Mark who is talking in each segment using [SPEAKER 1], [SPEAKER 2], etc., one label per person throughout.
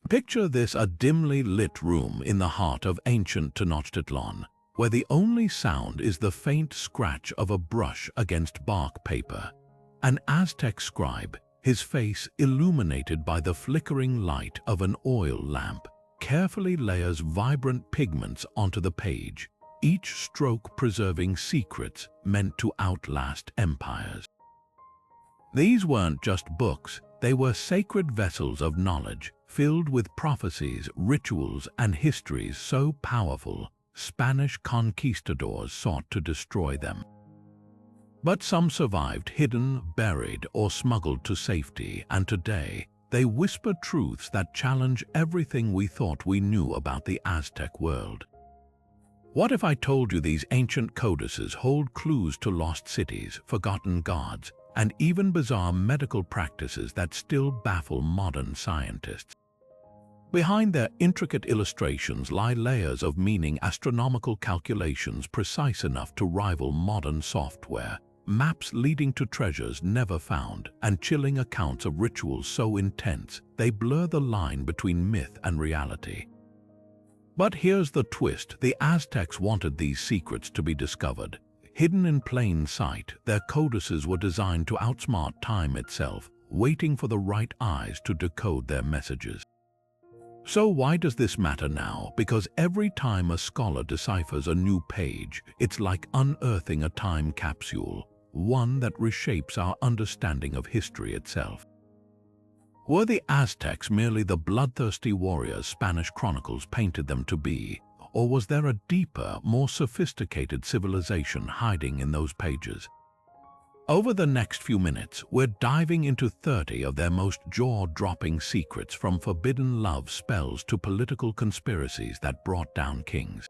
[SPEAKER 1] Picture this: a dimly lit room in the heart of ancient Tenochtitlan, where the only sound is the faint scratch of a brush against bark paper. An Aztec scribe, his face illuminated by the flickering light of an oil lamp, carefully layers vibrant pigments onto the page, each stroke preserving secrets meant to outlast empires. These weren't just books, they were sacred vessels of knowledge, filled with prophecies, rituals, and histories so powerful, Spanish conquistadors sought to destroy them. But some survived, hidden, buried, or smuggled to safety, and today they whisper truths that challenge everything we thought we knew about the Aztec world. What if I told you these ancient codices hold clues to lost cities, forgotten gods, and even bizarre medical practices that still baffle modern scientists? Behind their intricate illustrations lie layers of meaning, astronomical calculations precise enough to rival modern software, maps leading to treasures never found, and chilling accounts of rituals so intense they blur the line between myth and reality. But here's the twist: the Aztecs wanted these secrets to be discovered. Hidden in plain sight, their codices were designed to outsmart time itself, waiting for the right eyes to decode their messages. So why does this matter now? Because every time a scholar deciphers a new page, it's like unearthing a time capsule, one that reshapes our understanding of history itself. Were the Aztecs merely the bloodthirsty warriors Spanish chronicles painted them to be, or was there a deeper, more sophisticated civilization hiding in those pages? Over the next few minutes, we're diving into 30 of their most jaw-dropping secrets, from forbidden love spells to political conspiracies that brought down kings.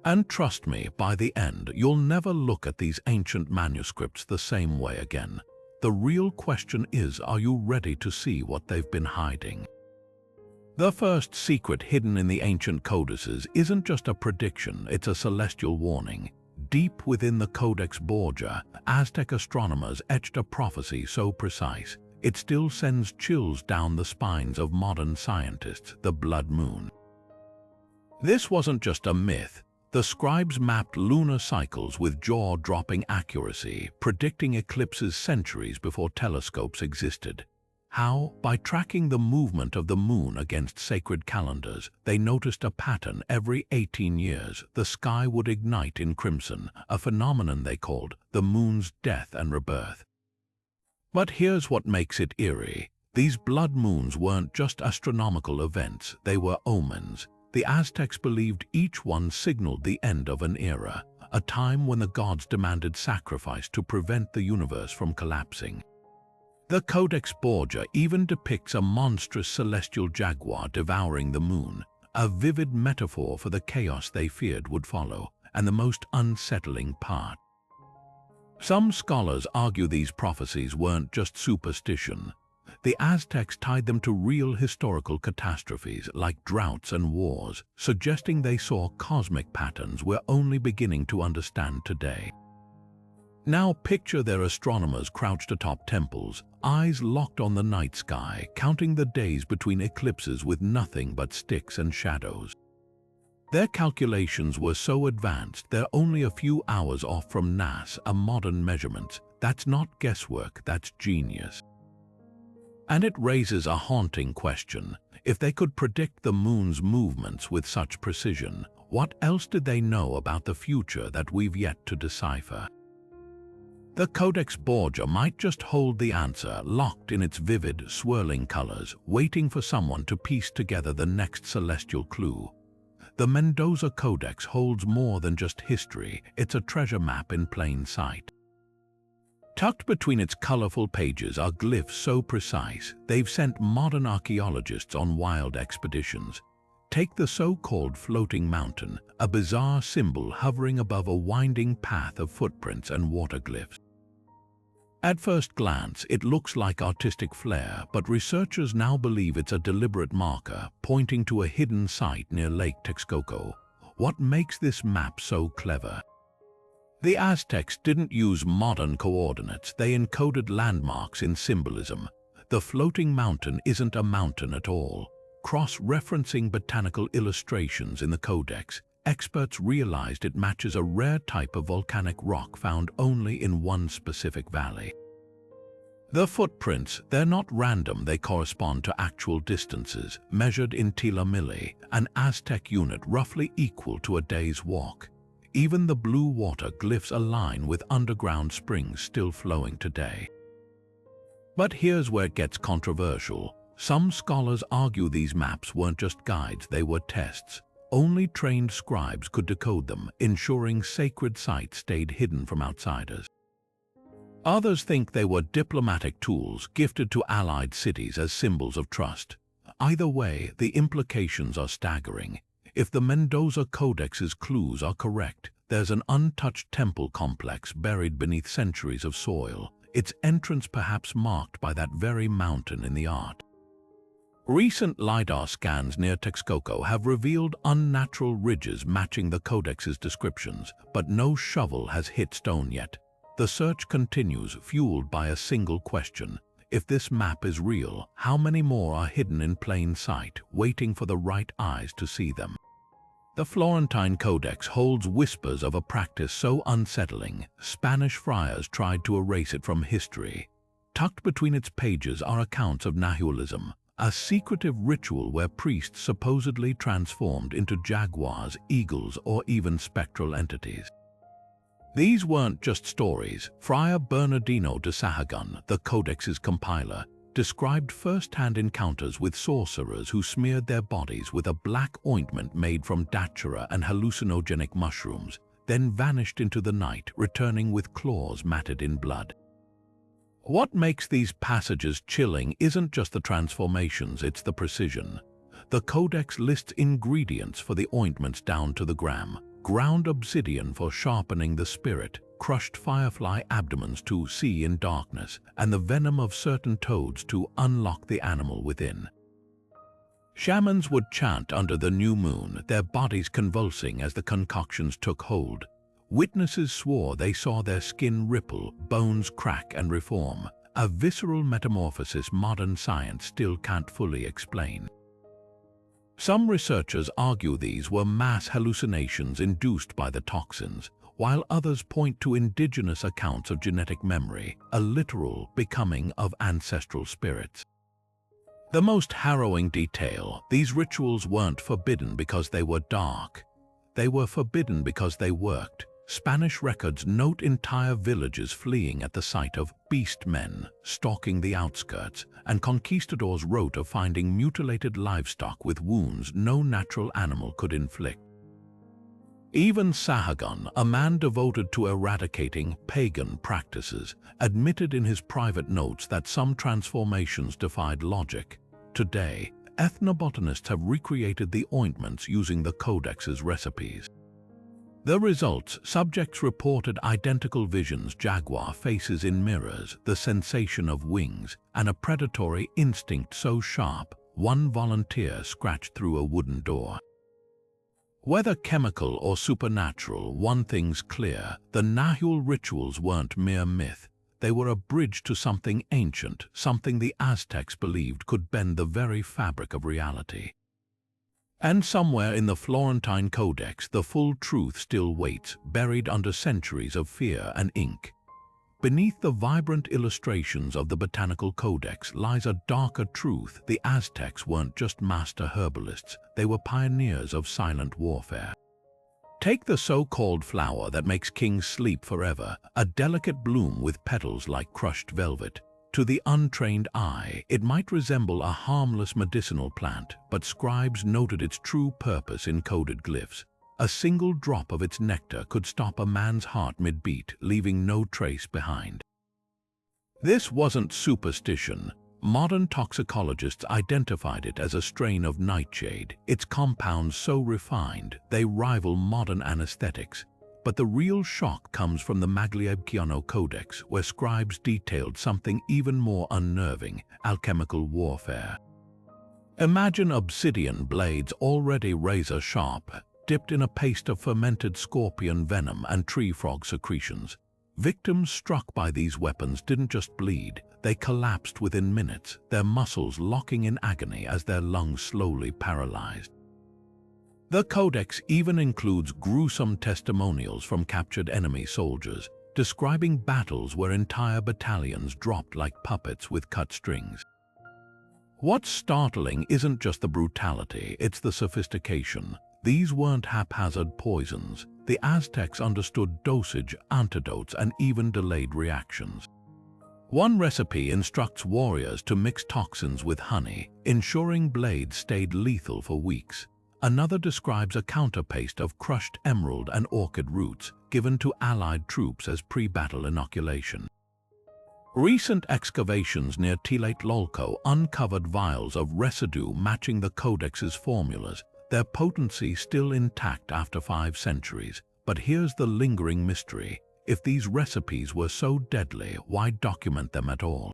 [SPEAKER 1] And trust me, by the end, you'll never look at these ancient manuscripts the same way again. The real question is, are you ready to see what they've been hiding? The first secret hidden in the ancient codices isn't just a prediction, it's a celestial warning. Deep within the Codex Borgia, Aztec astronomers etched a prophecy so precise, it still sends chills down the spines of modern scientists: the blood moon. This wasn't just a myth. The scribes mapped lunar cycles with jaw-dropping accuracy, predicting eclipses centuries before telescopes existed. How? By tracking the movement of the moon against sacred calendars. They noticed a pattern: every 18 years, the sky would ignite in crimson, a phenomenon they called the moon's death and rebirth. But here's what makes it eerie. These blood moons weren't just astronomical events, they were omens. The Aztecs believed each one signaled the end of an era, a time when the gods demanded sacrifice to prevent the universe from collapsing. The Codex Borgia even depicts a monstrous celestial jaguar devouring the moon, a vivid metaphor for the chaos they feared would follow. And the most unsettling part: some scholars argue these prophecies weren't just superstition. The Aztecs tied them to real historical catastrophes like droughts and wars, suggesting they saw cosmic patterns we're only beginning to understand today. Now picture their astronomers crouched atop temples, eyes locked on the night sky, counting the days between eclipses with nothing but sticks and shadows. Their calculations were so advanced they're only a few hours off from NAS, a modern measurement. That's not guesswork, that's genius. And it raises a haunting question. If they could predict the moon's movements with such precision, what else did they know about the future that we've yet to decipher? The Codex Borgia might just hold the answer, locked in its vivid, swirling colors, waiting for someone to piece together the next celestial clue. The Mendoza Codex holds more than just history, it's a treasure map in plain sight. Tucked between its colorful pages are glyphs so precise, they've sent modern archaeologists on wild expeditions. Take the so-called floating mountain, a bizarre symbol hovering above a winding path of footprints and water glyphs. At first glance, it looks like artistic flair, but researchers now believe it's a deliberate marker, pointing to a hidden site near Lake Texcoco. What makes this map so clever? The Aztecs didn't use modern coordinates, they encoded landmarks in symbolism. The floating mountain isn't a mountain at all. Cross-referencing botanical illustrations in the Codex, experts realized it matches a rare type of volcanic rock found only in one specific valley. The footprints, they're not random, they correspond to actual distances, measured in tila milli, an Aztec unit roughly equal to a day's walk. Even the blue water glyphs align with underground springs still flowing today. But here's where it gets controversial. Some scholars argue these maps weren't just guides, they were tests. Only trained scribes could decode them, ensuring sacred sites stayed hidden from outsiders. Others think they were diplomatic tools gifted to allied cities as symbols of trust. Either way, the implications are staggering. If the Mendoza Codex's clues are correct, there's an untouched temple complex buried beneath centuries of soil, its entrance perhaps marked by that very mountain in the art. Recent LiDAR scans near Texcoco have revealed unnatural ridges matching the Codex's descriptions, but no shovel has hit stone yet. The search continues, fueled by a single question. If this map is real, how many more are hidden in plain sight, waiting for the right eyes to see them? The Florentine Codex holds whispers of a practice so unsettling, Spanish friars tried to erase it from history. Tucked between its pages are accounts of Nahualism, a secretive ritual where priests supposedly transformed into jaguars, eagles, or even spectral entities. These weren't just stories. Friar Bernardino de Sahagun, the Codex's compiler, described first-hand encounters with sorcerers who smeared their bodies with a black ointment made from datura and hallucinogenic mushrooms, then vanished into the night, returning with claws matted in blood. What makes these passages chilling isn't just the transformations, it's the precision. The Codex lists ingredients for the ointments down to the gram. Ground obsidian for sharpening the spirit, crushed firefly abdomens to see in darkness, and the venom of certain toads to unlock the animal within. Shamans would chant under the new moon, their bodies convulsing as the concoctions took hold. Witnesses swore they saw their skin ripple, bones crack and reform, a visceral metamorphosis modern science still can't fully explain. Some researchers argue these were mass hallucinations induced by the toxins, while others point to indigenous accounts of genetic memory, a literal becoming of ancestral spirits. The most harrowing detail, these rituals weren't forbidden because they were dark. They were forbidden because they worked. Spanish records note entire villages fleeing at the sight of beast men stalking the outskirts, and conquistadors wrote of finding mutilated livestock with wounds no natural animal could inflict. Even Sahagun, a man devoted to eradicating pagan practices, admitted in his private notes that some transformations defied logic. Today, ethnobotanists have recreated the ointments using the Codex's recipes. The results, subjects reported identical visions, jaguar faces in mirrors, the sensation of wings, and a predatory instinct so sharp, one volunteer scratched through a wooden door. Whether chemical or supernatural, one thing's clear, the Nahual rituals weren't mere myth. They were a bridge to something ancient, something the Aztecs believed could bend the very fabric of reality. And somewhere in the Florentine Codex, the full truth still waits, buried under centuries of fear and ink. Beneath the vibrant illustrations of the Botanical Codex lies a darker truth. The Aztecs weren't just master herbalists, they were pioneers of silent warfare. Take the so-called flower that makes kings sleep forever, a delicate bloom with petals like crushed velvet. To the untrained eye, it might resemble a harmless medicinal plant, but scribes noted its true purpose in coded glyphs. A single drop of its nectar could stop a man's heart mid-beat, leaving no trace behind. This wasn't superstition. Modern toxicologists identified it as a strain of nightshade, its compounds so refined they rival modern anesthetics. But the real shock comes from the Magliebkiano Codex, where scribes detailed something even more unnerving: alchemical warfare. Imagine obsidian blades already razor-sharp, dipped in a paste of fermented scorpion venom and tree frog secretions. Victims struck by these weapons didn't just bleed, they collapsed within minutes, their muscles locking in agony as their lungs slowly paralyzed. The Codex even includes gruesome testimonials from captured enemy soldiers, describing battles where entire battalions dropped like puppets with cut strings. What's startling isn't just the brutality, it's the sophistication. These weren't haphazard poisons. The Aztecs understood dosage, antidotes, and even delayed reactions. One recipe instructs warriors to mix toxins with honey, ensuring blades stayed lethal for weeks. Another describes a counterpaste of crushed emerald and orchid roots given to allied troops as pre-battle inoculation. Recent excavations near Tlatelolco uncovered vials of residue matching the Codex's formulas, their potency still intact after 5 centuries. But here's the lingering mystery. If these recipes were so deadly, why document them at all?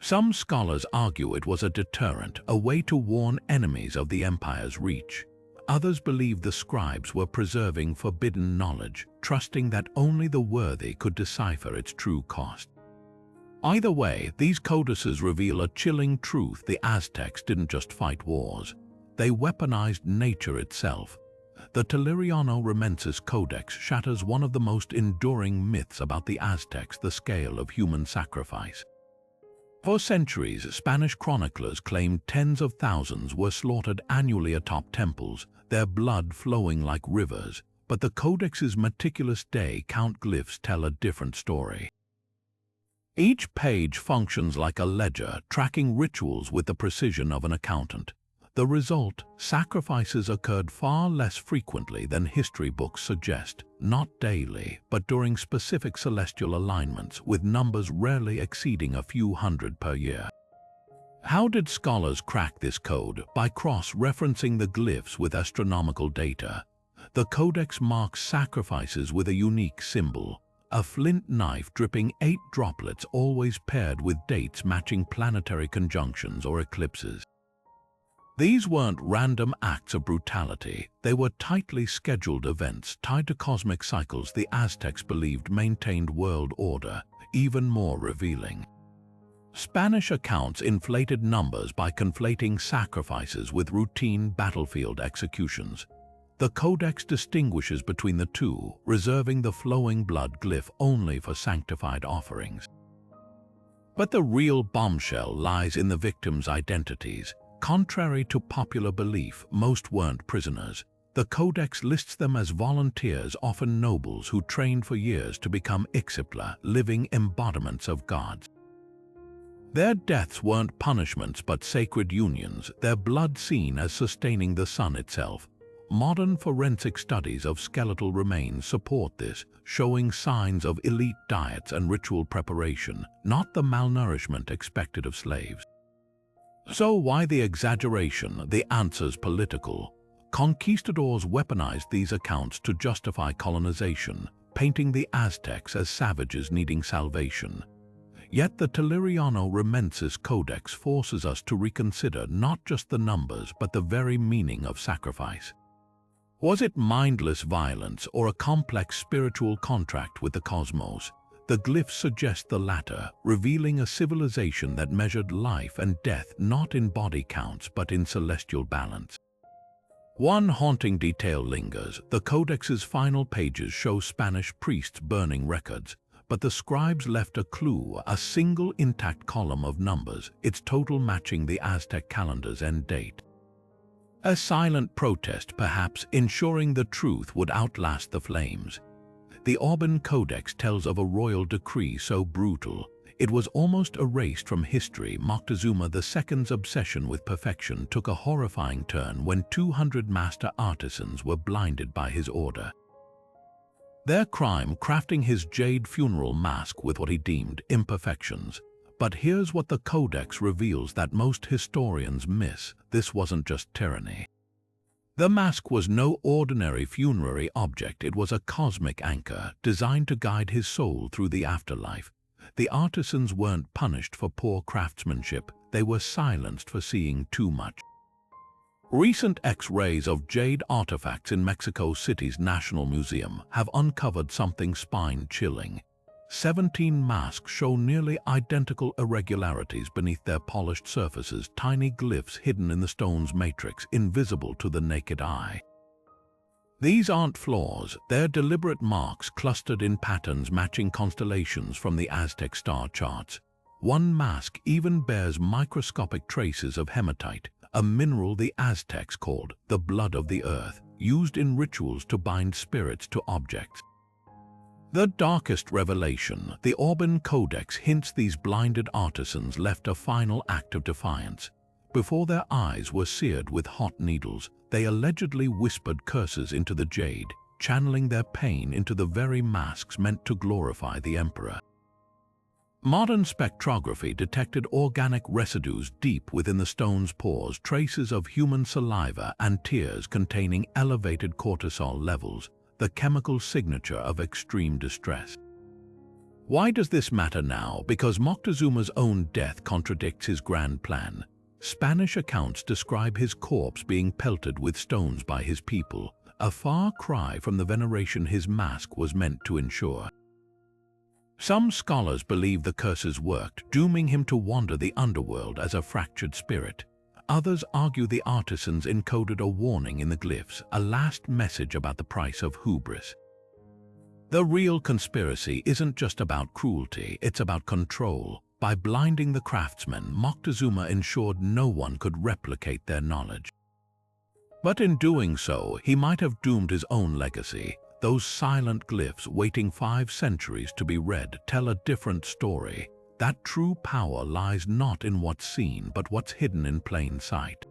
[SPEAKER 1] Some scholars argue it was a deterrent, a way to warn enemies of the Empire's reach. Others believe the scribes were preserving forbidden knowledge, trusting that only the worthy could decipher its true cost. Either way, these codices reveal a chilling truth: the Aztecs didn't just fight wars. They weaponized nature itself. The Telluriano-Remensis Codex shatters one of the most enduring myths about the Aztecs: the scale of human sacrifice. For centuries, Spanish chroniclers claimed tens of thousands were slaughtered annually atop temples, their blood flowing like rivers. But the Codex's meticulous day-count glyphs tell a different story. Each page functions like a ledger, tracking rituals with the precision of an accountant. The result: sacrifices occurred far less frequently than history books suggest, not daily, but during specific celestial alignments, with numbers rarely exceeding a few hundred per year. How did scholars crack this code? By cross-referencing the glyphs with astronomical data. The Codex marks sacrifices with a unique symbol: a flint knife dripping 8 droplets, always paired with dates matching planetary conjunctions or eclipses. These weren't random acts of brutality, they were tightly scheduled events tied to cosmic cycles the Aztecs believed maintained world order. Even more revealing, Spanish accounts inflated numbers by conflating sacrifices with routine battlefield executions. The Codex distinguishes between the two, reserving the flowing blood glyph only for sanctified offerings. But the real bombshell lies in the victims' identities. Contrary to popular belief, most weren't prisoners. The Codex lists them as volunteers, often nobles who trained for years to become Ixipla, living embodiments of gods. Their deaths weren't punishments but sacred unions, their blood seen as sustaining the sun itself. Modern forensic studies of skeletal remains support this, showing signs of elite diets and ritual preparation, not the malnourishment expected of slaves. So why the exaggeration? The answer's political. Conquistadors weaponized these accounts to justify colonization, painting the Aztecs as savages needing salvation. Yet the Telluriano-Remensis Codex forces us to reconsider not just the numbers but the very meaning of sacrifice. Was it mindless violence or a complex spiritual contract with the cosmos? The glyphs suggest the latter, revealing a civilization that measured life and death not in body counts but in celestial balance. One haunting detail lingers. The Codex's final pages show Spanish priests burning records, but the scribes left a clue: a single intact column of numbers, its total matching the Aztec calendar's end date. A silent protest, perhaps, ensuring the truth would outlast the flames. The Auburn Codex tells of a royal decree so brutal, it was almost erased from history. Moctezuma II's obsession with perfection took a horrifying turn when 200 master artisans were blinded by his order. Their crime: crafting his jade funeral mask with what he deemed imperfections. But here's what the Codex reveals that most historians miss: this wasn't just tyranny. The mask was no ordinary funerary object, it was a cosmic anchor designed to guide his soul through the afterlife. The artisans weren't punished for poor craftsmanship, they were silenced for seeing too much. Recent X-rays of jade artifacts in Mexico City's National Museum have uncovered something spine-chilling. 17 masks show nearly identical irregularities beneath their polished surfaces, tiny glyphs hidden in the stone's matrix, invisible to the naked eye. These aren't flaws, they're deliberate marks clustered in patterns matching constellations from the Aztec star charts. One mask even bears microscopic traces of hematite, a mineral the Aztecs called the blood of the earth, used in rituals to bind spirits to objects. The darkest revelation, the Codex, hints these blinded artisans left a final act of defiance. Before their eyes were seared with hot needles, they allegedly whispered curses into the jade, channeling their pain into the very masks meant to glorify the emperor. Modern spectrography detected organic residues deep within the stone's pores, traces of human saliva and tears containing elevated cortisol levels, the chemical signature of extreme distress. Why does this matter now? Because Moctezuma's own death contradicts his grand plan. Spanish accounts describe his corpse being pelted with stones by his people, a far cry from the veneration his mask was meant to ensure. Some scholars believe the curses worked, dooming him to wander the underworld as a fractured spirit. Others argue the artisans encoded a warning in the glyphs, a last message about the price of hubris. The real conspiracy isn't just about cruelty, it's about control. By blinding the craftsmen, Moctezuma ensured no one could replicate their knowledge. But in doing so, he might have doomed his own legacy. Those silent glyphs waiting 5 centuries to be read tell a different story. That true power lies not in what's seen, but what's hidden in plain sight.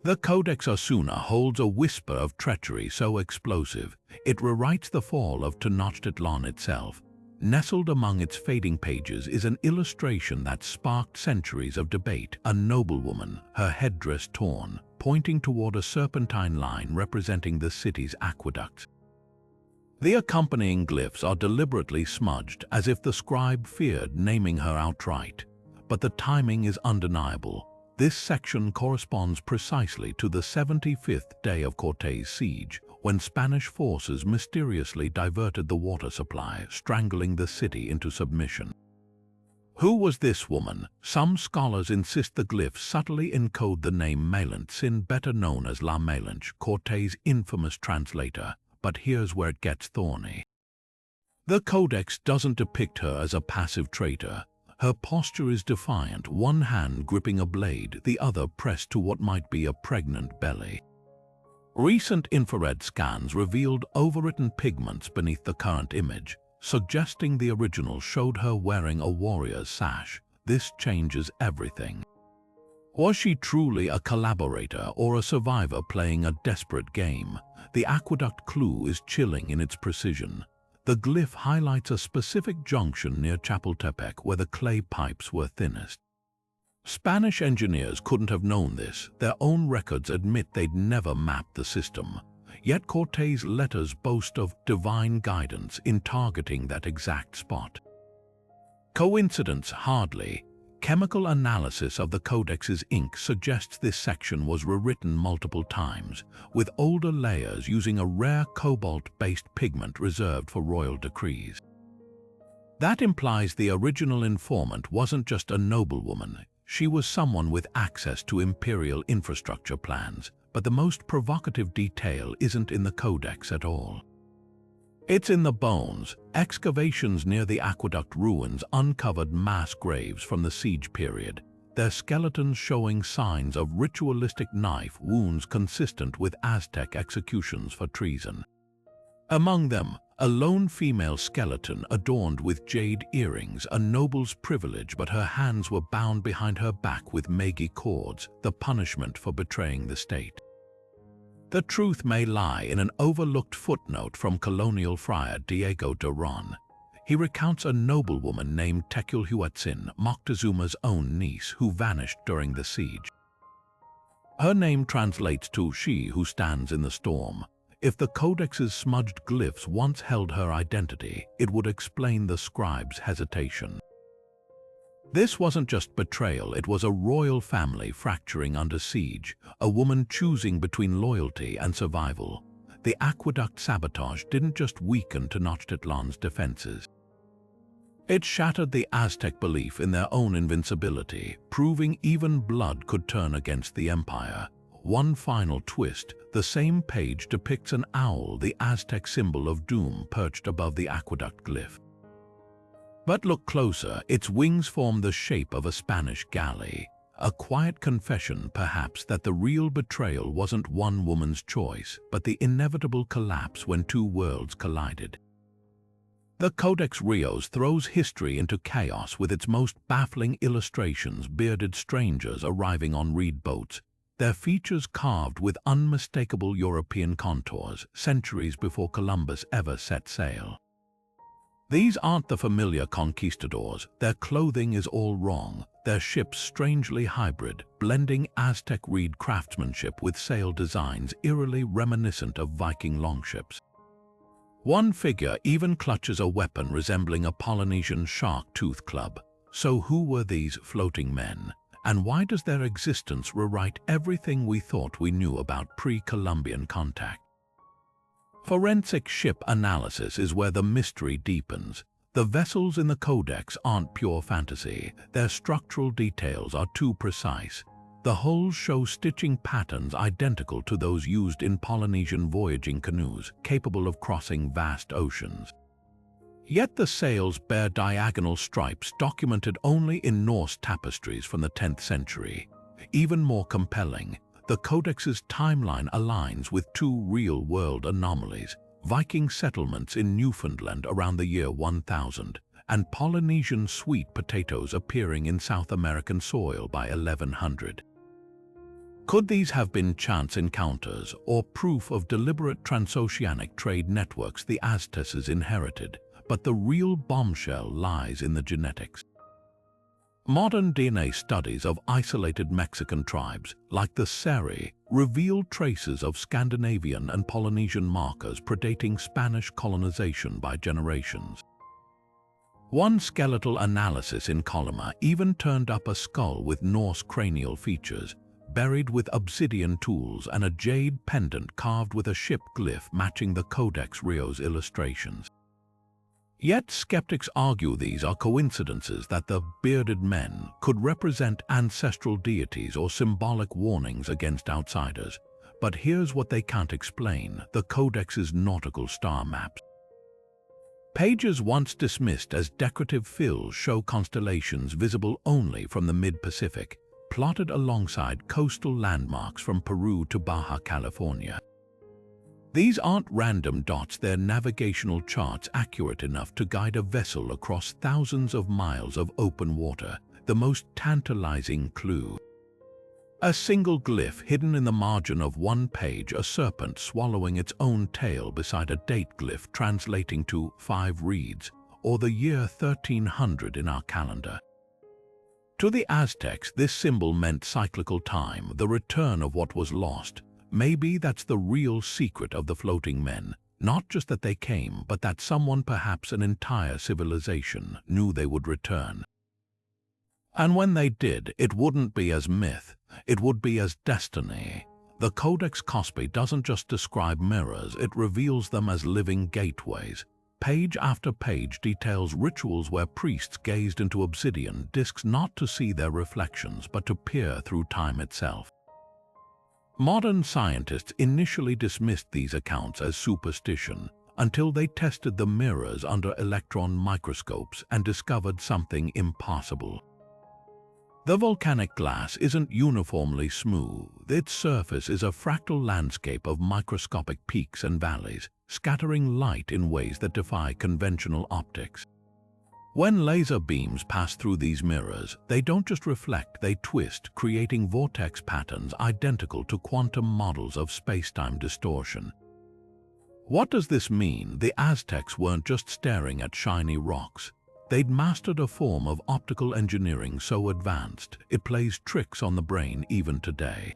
[SPEAKER 1] The Codex Osuna holds a whisper of treachery so explosive, it rewrites the fall of Tenochtitlan itself. Nestled among its fading pages is an illustration that sparked centuries of debate: a noblewoman, her headdress torn, pointing toward a serpentine line representing the city's aqueducts. The accompanying glyphs are deliberately smudged, as if the scribe feared naming her outright. But the timing is undeniable. This section corresponds precisely to the 75th day of Cortés' siege, when Spanish forces mysteriously diverted the water supply, strangling the city into submission. Who was this woman? Some scholars insist the glyphs subtly encode the name Malintzin, better known as La Malinche, Cortés' infamous translator. But here's where it gets thorny. The Codex doesn't depict her as a passive traitor. Her posture is defiant, one hand gripping a blade, the other pressed to what might be a pregnant belly. Recent infrared scans revealed overwritten pigments beneath the current image, suggesting the original showed her wearing a warrior's sash. This changes everything. Was she truly a collaborator or a survivor playing a desperate game? The aqueduct clue is chilling in its precision. The glyph highlights a specific junction near Chapultepec where the clay pipes were thinnest. Spanish engineers couldn't have known this. Their own records admit they'd never mapped the system. Yet Cortés' letters boast of divine guidance in targeting that exact spot. Coincidence? Hardly. Chemical analysis of the Codex's ink suggests this section was rewritten multiple times, with older layers using a rare cobalt-based pigment reserved for royal decrees. That implies the original informant wasn't just a noblewoman. She was someone with access to imperial infrastructure plans, but the most provocative detail isn't in the Codex at all. It's in the bones. Excavations near the aqueduct ruins uncovered mass graves from the siege period, their skeletons showing signs of ritualistic knife wounds consistent with Aztec executions for treason. Among them, a lone female skeleton adorned with jade earrings, a noble's privilege, but her hands were bound behind her back with Magi cords, the punishment for betraying the state. The truth may lie in an overlooked footnote from colonial friar Diego de Ron. He recounts a noblewoman named Teculhuatzin, Moctezuma's own niece, who vanished during the siege. Her name translates to "she who stands in the storm." If the Codex's smudged glyphs once held her identity, it would explain the scribe's hesitation. This wasn't just betrayal, it was a royal family fracturing under siege, a woman choosing between loyalty and survival. The aqueduct sabotage didn't just weaken Tenochtitlan's defenses. It shattered the Aztec belief in their own invincibility, proving even blood could turn against the empire. One final twist, the same page depicts an owl, the Aztec symbol of doom, perched above the aqueduct glyph. But look closer, its wings form the shape of a Spanish galley, a quiet confession perhaps that the real betrayal wasn't one woman's choice, but the inevitable collapse when two worlds collided. The Codex Rios throws history into chaos with its most baffling illustrations, bearded strangers arriving on reed boats, their features carved with unmistakable European contours, centuries before Columbus ever set sail. These aren't the familiar conquistadors, their clothing is all wrong, their ships strangely hybrid, blending Aztec reed craftsmanship with sail designs eerily reminiscent of Viking longships. One figure even clutches a weapon resembling a Polynesian shark tooth club. So who were these floating men? And why does their existence rewrite everything we thought we knew about pre-Columbian contact? Forensic ship analysis is where the mystery deepens. The vessels in the Codex aren't pure fantasy. Their structural details are too precise. The hulls show stitching patterns identical to those used in Polynesian voyaging canoes, capable of crossing vast oceans. Yet the sails bear diagonal stripes documented only in Norse tapestries from the 10th century. Even more compelling, the Codex's timeline aligns with two real-world anomalies: Viking settlements in Newfoundland around the year 1000, and Polynesian sweet potatoes appearing in South American soil by 1100. Could these have been chance encounters or proof of deliberate transoceanic trade networks the Aztecs inherited? But the real bombshell lies in the genetics. Modern DNA studies of isolated Mexican tribes, like the Seri, reveal traces of Scandinavian and Polynesian markers predating Spanish colonization by generations. One skeletal analysis in Colima even turned up a skull with Norse cranial features, buried with obsidian tools, and a jade pendant carved with a ship glyph matching the Codex Rios illustrations. Yet skeptics argue these are coincidences, that the bearded men could represent ancestral deities or symbolic warnings against outsiders. But here's what they can't explain: the Codex's nautical star maps. Pages once dismissed as decorative fills show constellations visible only from the mid-Pacific, plotted alongside coastal landmarks from Peru to Baja California. These aren't random dots, they're navigational charts accurate enough to guide a vessel across thousands of miles of open water. The most tantalizing clue: a single glyph hidden in the margin of one page, a serpent swallowing its own tail beside a date glyph translating to 5 reeds, or the year 1300 in our calendar. To the Aztecs, this symbol meant cyclical time, the return of what was lost. Maybe that's the real secret of the floating men, not just that they came, but that someone, perhaps an entire civilization, knew they would return. And when they did, it wouldn't be as myth, it would be as destiny. The Codex Cospi doesn't just describe mirrors, it reveals them as living gateways. Page after page details rituals where priests gazed into obsidian discs not to see their reflections, but to peer through time itself. Modern scientists initially dismissed these accounts as superstition until they tested the mirrors under electron microscopes and discovered something impossible. The volcanic glass isn't uniformly smooth. Its surface is a fractal landscape of microscopic peaks and valleys, scattering light in ways that defy conventional optics. When laser beams pass through these mirrors, they don't just reflect, they twist, creating vortex patterns identical to quantum models of space-time distortion. What does this mean? The Aztecs weren't just staring at shiny rocks. They'd mastered a form of optical engineering so advanced, it plays tricks on the brain even today.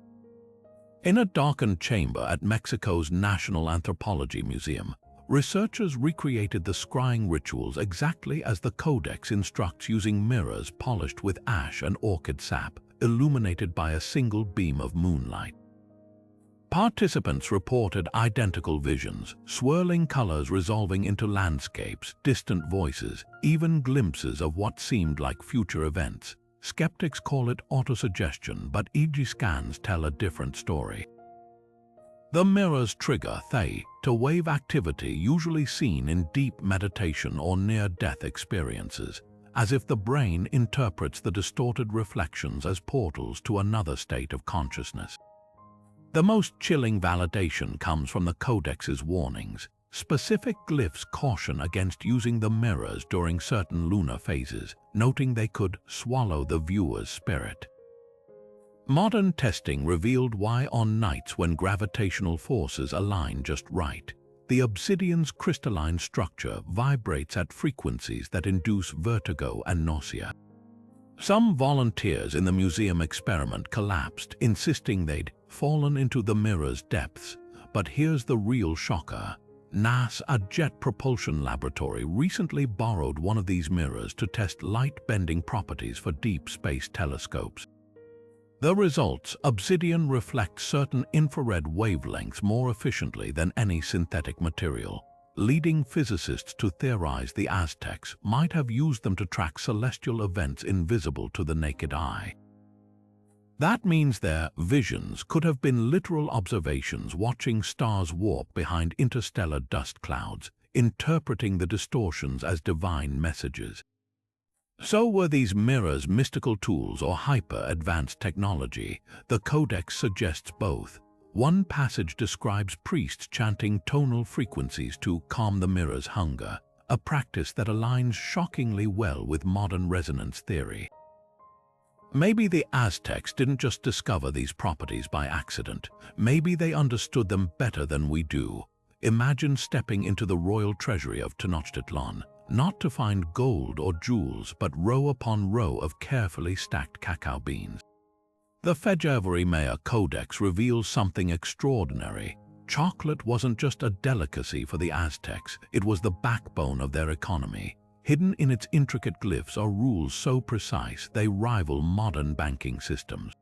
[SPEAKER 1] In a darkened chamber at Mexico's National Anthropology Museum, Researchers recreated the scrying rituals exactly as the Codex instructs, using mirrors polished with ash and orchid sap, illuminated by a single beam of moonlight. Participants reported identical visions, swirling colors resolving into landscapes, distant voices, even glimpses of what seemed like future events. Skeptics call it autosuggestion, but EEG scans tell a different story. The mirrors trigger to wave activity usually seen in deep meditation or near-death experiences, as if the brain interprets the distorted reflections as portals to another state of consciousness. The most chilling validation comes from the Codex's warnings. Specific glyphs caution against using the mirrors during certain lunar phases, noting they could swallow the viewer's spirit. Modern testing revealed why on nights when gravitational forces align just right, the obsidian's crystalline structure vibrates at frequencies that induce vertigo and nausea. Some volunteers in the museum experiment collapsed, insisting they'd fallen into the mirror's depths. But here's the real shocker. NASA, a jet propulsion laboratory, recently borrowed one of these mirrors to test light-bending properties for deep space telescopes. The results: obsidian reflects certain infrared wavelengths more efficiently than any synthetic material, leading physicists to theorize the Aztecs might have used them to track celestial events invisible to the naked eye. That means their visions could have been literal observations, watching stars warp behind interstellar dust clouds, interpreting the distortions as divine messages. So were these mirrors mystical tools or hyper-advanced technology? The Codex suggests both. One passage describes priests chanting tonal frequencies to calm the mirror's hunger, a practice that aligns shockingly well with modern resonance theory. Maybe the Aztecs didn't just discover these properties by accident. Maybe they understood them better than we do. Imagine stepping into the royal treasury of Tenochtitlan, not to find gold or jewels, but row upon row of carefully stacked cacao beans. The Fejaveri Codex reveals something extraordinary. Chocolate wasn't just a delicacy for the Aztecs, it was the backbone of their economy. Hidden in its intricate glyphs are rules so precise they rival modern banking systems.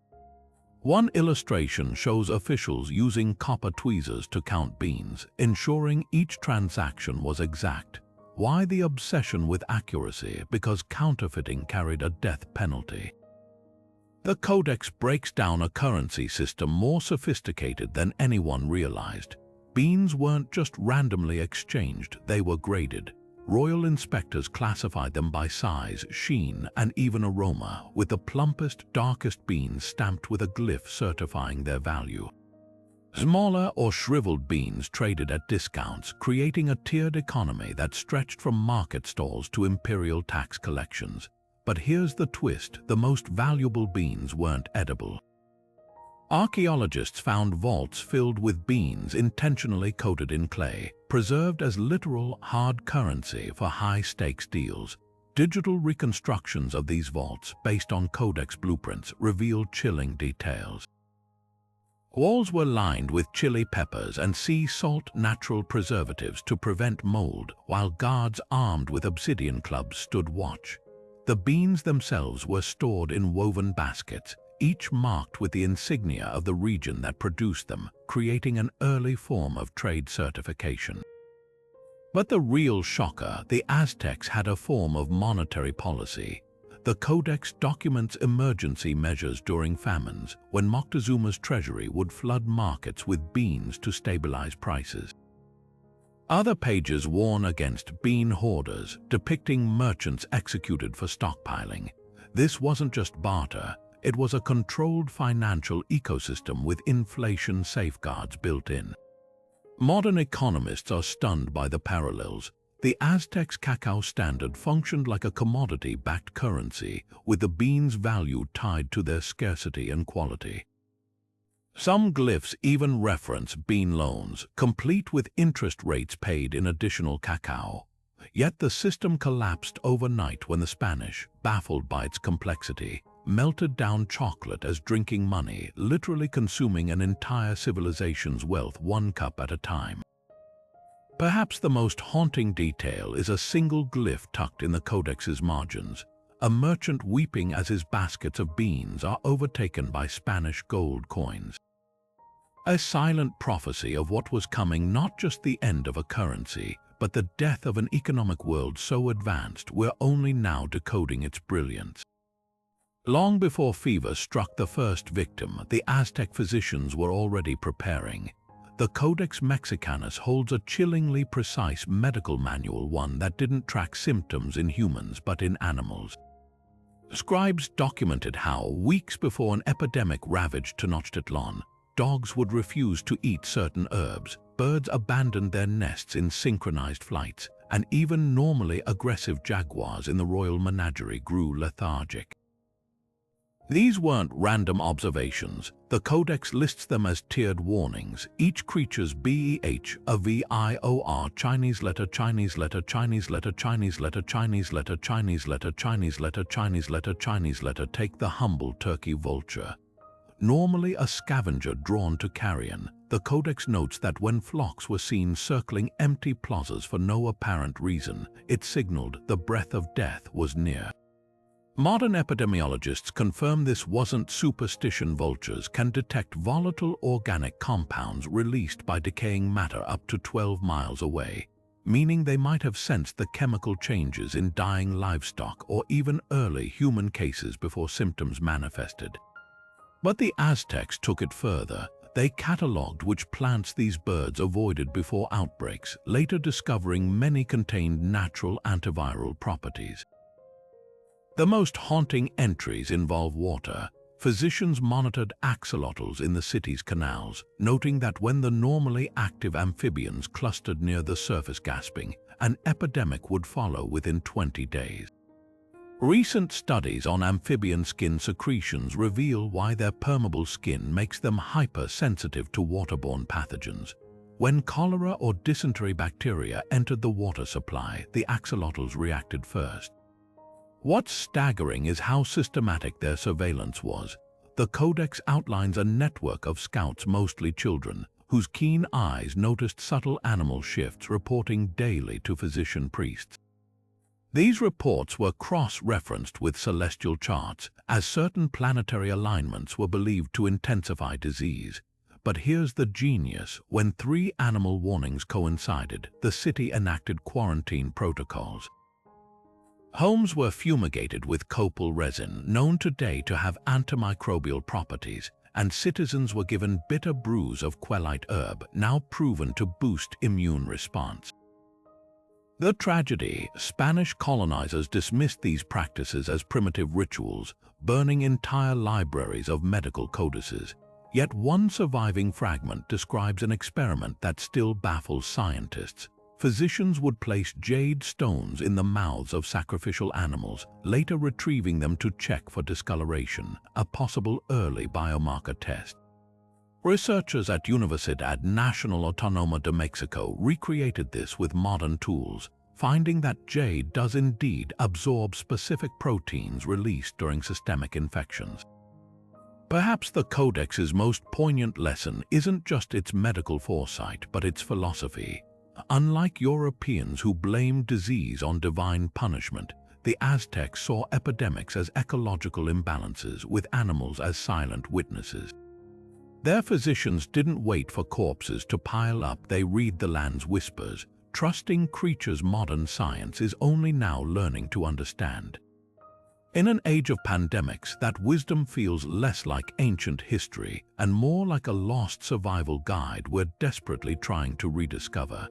[SPEAKER 1] One illustration shows officials using copper tweezers to count beans, ensuring each transaction was exact. Why the obsession with accuracy? Because counterfeiting carried a death penalty. The Codex breaks down a currency system more sophisticated than anyone realized. Beans weren't just randomly exchanged, they were graded. Royal inspectors classified them by size, sheen, and even aroma, with the plumpest, darkest beans stamped with a glyph certifying their value. Smaller or shriveled beans traded at discounts, creating a tiered economy that stretched from market stalls to imperial tax collections. But here's the twist: the most valuable beans weren't edible. Archaeologists found vaults filled with beans intentionally coated in clay, preserved as literal hard currency for high-stakes deals. Digital reconstructions of these vaults, based on Codex blueprints, reveal chilling details. Walls were lined with chili peppers and sea salt natural preservatives to prevent mold, while guards armed with obsidian clubs stood watch. The beans themselves were stored in woven baskets, each marked with the insignia of the region that produced them, creating an early form of trade certification. But the real shocker: the Aztecs had a form of monetary policy. The Codex documents emergency measures during famines, when Moctezuma's treasury would flood markets with beans to stabilize prices. Other pages warn against bean hoarders, depicting merchants executed for stockpiling. This wasn't just barter, it was a controlled financial ecosystem with inflation safeguards built in. Modern economists are stunned by the parallels. The Aztecs' cacao standard functioned like a commodity-backed currency, with the beans' value tied to their scarcity and quality. Some glyphs even reference bean loans, complete with interest rates paid in additional cacao. Yet the system collapsed overnight when the Spanish, baffled by its complexity, melted down chocolate as drinking money, literally consuming an entire civilization's wealth one cup at a time. Perhaps the most haunting detail is a single glyph tucked in the Codex's margins, a merchant weeping as his baskets of beans are overtaken by Spanish gold coins. A silent prophecy of what was coming, not just the end of a currency, but the death of an economic world so advanced we're only now decoding its brilliance. Long before fever struck the first victim, the Aztec physicians were already preparing. The Codex Mexicanus holds a chillingly precise medical manual, one that didn't track symptoms in humans but in animals. Scribes documented how, weeks before an epidemic ravaged Tenochtitlan, dogs would refuse to eat certain herbs, birds abandoned their nests in synchronized flights, and even normally aggressive jaguars in the royal menagerie grew lethargic. These weren't random observations. The Codex lists them as tiered warnings, each creature's BEH, a VIOR, Chinese letter, Chinese letter, Chinese letter, Chinese letter, Chinese letter, Chinese letter, Chinese letter, Chinese letter, Chinese letter. Take the humble turkey vulture. Normally a scavenger drawn to carrion, the Codex notes that when flocks were seen circling empty plazas for no apparent reason, it signaled the breath of death was near. Modern epidemiologists confirm this wasn't superstition. Vultures can detect volatile organic compounds released by decaying matter up to 12 miles away, meaning they might have sensed the chemical changes in dying livestock or even early human cases before symptoms manifested. But the Aztecs took it further. They catalogued which plants these birds avoided before outbreaks, later discovering many contained natural antiviral properties. The most haunting entries involve water. Physicians monitored axolotls in the city's canals, noting that when the normally active amphibians clustered near the surface gasping, an epidemic would follow within 20 days. Recent studies on amphibian skin secretions reveal why their permeable skin makes them hypersensitive to waterborne pathogens. When cholera or dysentery bacteria entered the water supply, the axolotls reacted first. What's staggering is how systematic their surveillance was. The Codex outlines a network of scouts, mostly children, whose keen eyes noticed subtle animal shifts, reporting daily to physician priests. These reports were cross-referenced with celestial charts, as certain planetary alignments were believed to intensify disease. But here's the genius: when 3 animal warnings coincided, the city enacted quarantine protocols. Homes were fumigated with copal resin, known today to have antimicrobial properties, and citizens were given bitter brews of quelite herb, now proven to boost immune response. The tragedy: Spanish colonizers dismissed these practices as primitive rituals, burning entire libraries of medical codices. Yet one surviving fragment describes an experiment that still baffles scientists. Physicians would place jade stones in the mouths of sacrificial animals, later retrieving them to check for discoloration, a possible early biomarker test. Researchers at Universidad Nacional Autónoma de Mexico recreated this with modern tools, finding that jade does indeed absorb specific proteins released during systemic infections. Perhaps the Codex's most poignant lesson isn't just its medical foresight, but its philosophy. Unlike Europeans who blamed disease on divine punishment, the Aztecs saw epidemics as ecological imbalances, with animals as silent witnesses. Their physicians didn't wait for corpses to pile up, they read the land's whispers, trusting creatures modern science is only now learning to understand. In an age of pandemics, that wisdom feels less like ancient history and more like a lost survival guide we're desperately trying to rediscover.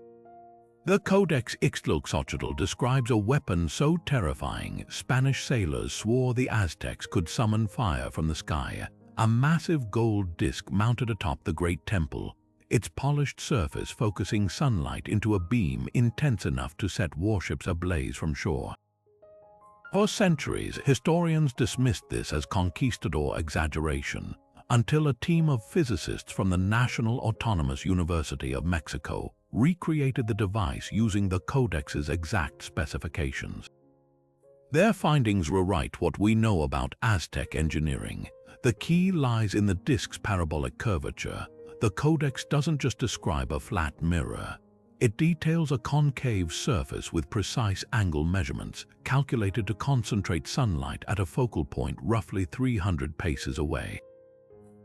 [SPEAKER 1] The Codex Ixtlahuaczotl describes a weapon so terrifying, Spanish sailors swore the Aztecs could summon fire from the sky, a massive gold disc mounted atop the Great Temple, its polished surface focusing sunlight into a beam intense enough to set warships ablaze from shore. For centuries, historians dismissed this as conquistador exaggeration, until a team of physicists from the National Autonomous University of Mexico recreated the device using the Codex's exact specifications. Their findings rewrite what we know about Aztec engineering. The key lies in the disc's parabolic curvature. The Codex doesn't just describe a flat mirror. It details a concave surface with precise angle measurements calculated to concentrate sunlight at a focal point roughly 300 paces away.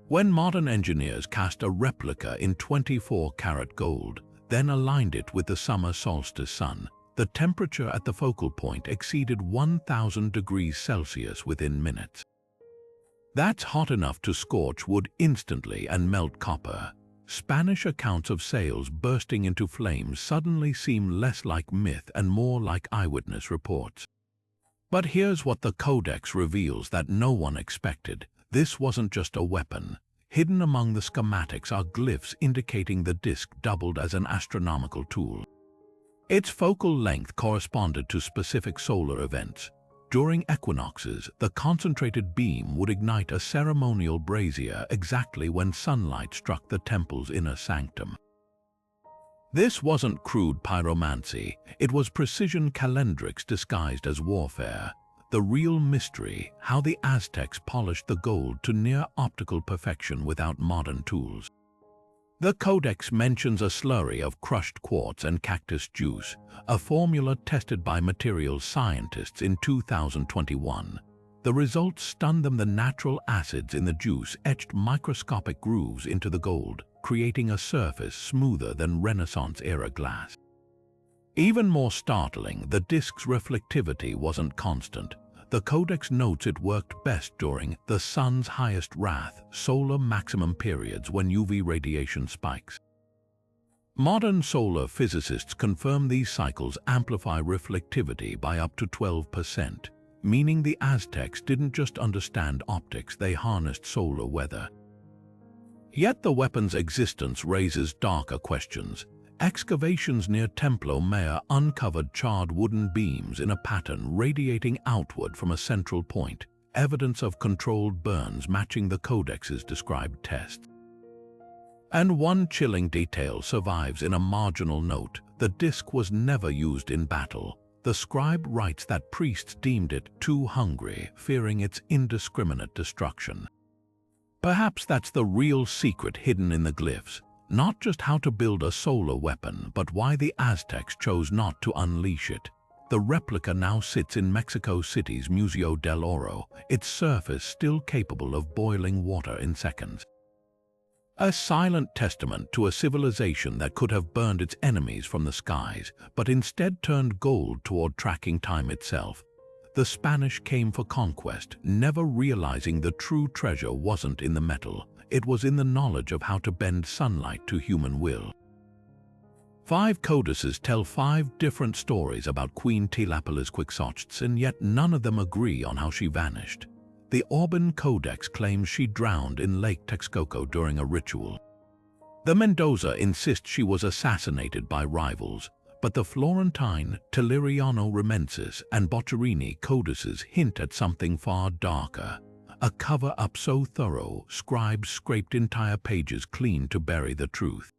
[SPEAKER 1] When modern engineers cast a replica in 24-karat gold, then aligned it with the summer solstice sun, the temperature at the focal point exceeded 1,000 degrees Celsius within minutes. That's hot enough to scorch wood instantly and melt copper. Spanish accounts of sails bursting into flames suddenly seem less like myth and more like eyewitness reports. But here's what the Codex reveals that no one expected. This wasn't just a weapon. Hidden among the schematics are glyphs indicating the disc doubled as an astronomical tool. Its focal length corresponded to specific solar events. During equinoxes, the concentrated beam would ignite a ceremonial brazier exactly when sunlight struck the temple's inner sanctum. This wasn't crude pyromancy, it was precision calendrics disguised as warfare. The real mystery, how the Aztecs polished the gold to near optical perfection without modern tools. The Codex mentions a slurry of crushed quartz and cactus juice, a formula tested by materials scientists in 2021. The results stunned them. The natural acids in the juice etched microscopic grooves into the gold, creating a surface smoother than Renaissance-era glass. Even more startling, the disc's reflectivity wasn't constant. The Codex notes it worked best during the sun's highest wrath, solar maximum periods when UV radiation spikes. Modern solar physicists confirm these cycles amplify reflectivity by up to 12%, meaning the Aztecs didn't just understand optics, they harnessed solar weather. Yet the weapon's existence raises darker questions. Excavations near Templo Mayor uncovered charred wooden beams in a pattern radiating outward from a central point, evidence of controlled burns matching the Codex's described tests. And one chilling detail survives in a marginal note: the disc was never used in battle. The scribe writes that priests deemed it too hungry, fearing its indiscriminate destruction. Perhaps that's the real secret hidden in the glyphs. Not just how to build a solar weapon, but why the Aztecs chose not to unleash it. The replica now sits in Mexico City's Museo del Oro, its surface still capable of boiling water in seconds. A silent testament to a civilization that could have burned its enemies from the skies, but instead turned gold toward tracking time itself. The Spanish came for conquest, never realizing the true treasure wasn't in the metal. It was in the knowledge of how to bend sunlight to human will. 5 codices tell 5 different stories about Queen Tlapalis Quixocht's, and yet none of them agree on how she vanished. The Orban Codex claims she drowned in Lake Texcoco during a ritual. The Mendoza insists she was assassinated by rivals, but the Florentine, Telleriano Rimensis, and Boccherini codices hint at something far darker. A cover-up so thorough, scribes scraped entire pages clean to bury the truth.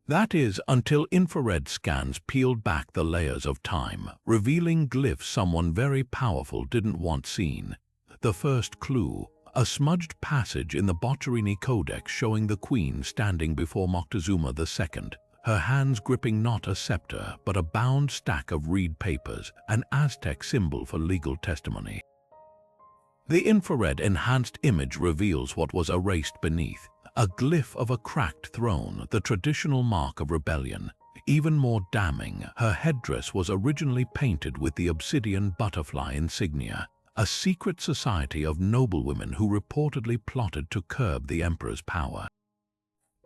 [SPEAKER 1] That is, until infrared scans peeled back the layers of time, revealing glyphs someone very powerful didn't want seen. The first clue, a smudged passage in the Boccherini Codex showing the queen standing before Moctezuma II, her hands gripping not a scepter but a bound stack of reed papers, an Aztec symbol for legal testimony. The infrared-enhanced image reveals what was erased beneath, a glyph of a cracked throne, the traditional mark of rebellion. Even more damning, her headdress was originally painted with the obsidian butterfly insignia, a secret society of noblewomen who reportedly plotted to curb the emperor's power.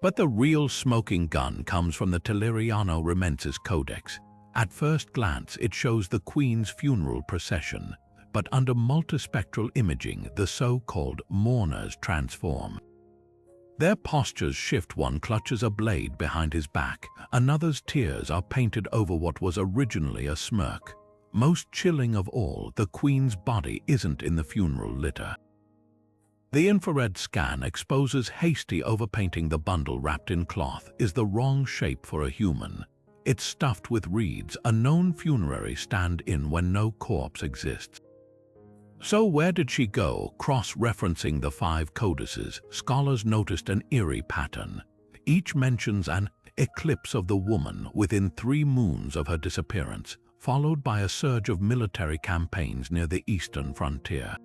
[SPEAKER 1] But the real smoking gun comes from the Telleriano Rimensis Codex. At first glance, it shows the queen's funeral procession, but under multispectral imaging, the so-called mourners transform. Their postures shift. One clutches a blade behind his back, another's tears are painted over what was originally a smirk. Most chilling of all, the queen's body isn't in the funeral litter. The infrared scan exposes hasty overpainting. The bundle wrapped in cloth is the wrong shape for a human. It's stuffed with reeds, a known funerary stand-in when no corpse exists. So where did she go? Cross-referencing the 5 codices, scholars noticed an eerie pattern. Each mentions an eclipse of the woman within 3 moons of her disappearance, followed by a surge of military campaigns near the eastern frontier.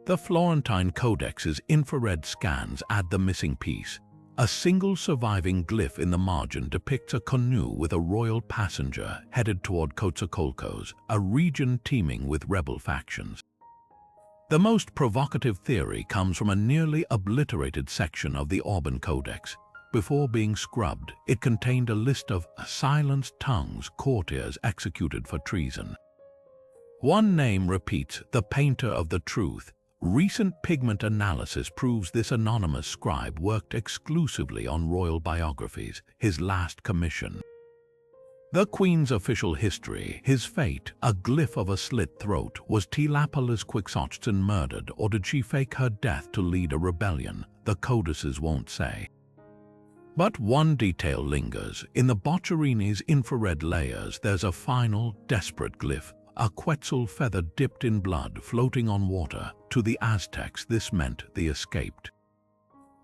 [SPEAKER 1] The Florentine Codex's infrared scans add the missing piece. A single surviving glyph in the margin depicts a canoe with a royal passenger headed toward Coatzacoalcos, a region teeming with rebel factions. The most provocative theory comes from a nearly obliterated section of the Auburn Codex. Before being scrubbed, it contained a list of silenced tongues courtiers executed for treason. One name repeats: the painter of the truth. Recent pigment analysis proves this anonymous scribe worked exclusively on royal biographies, his last commission. The Queen's official history, his fate, a glyph of a slit throat. Was Tlapalas Quixochtson murdered, or did she fake her death to lead a rebellion? The codices won't say. But one detail lingers. In the Boccherini's infrared layers, there's a final, desperate glyph, a Quetzal feather dipped in blood floating on water. To the Aztecs, this meant the escaped.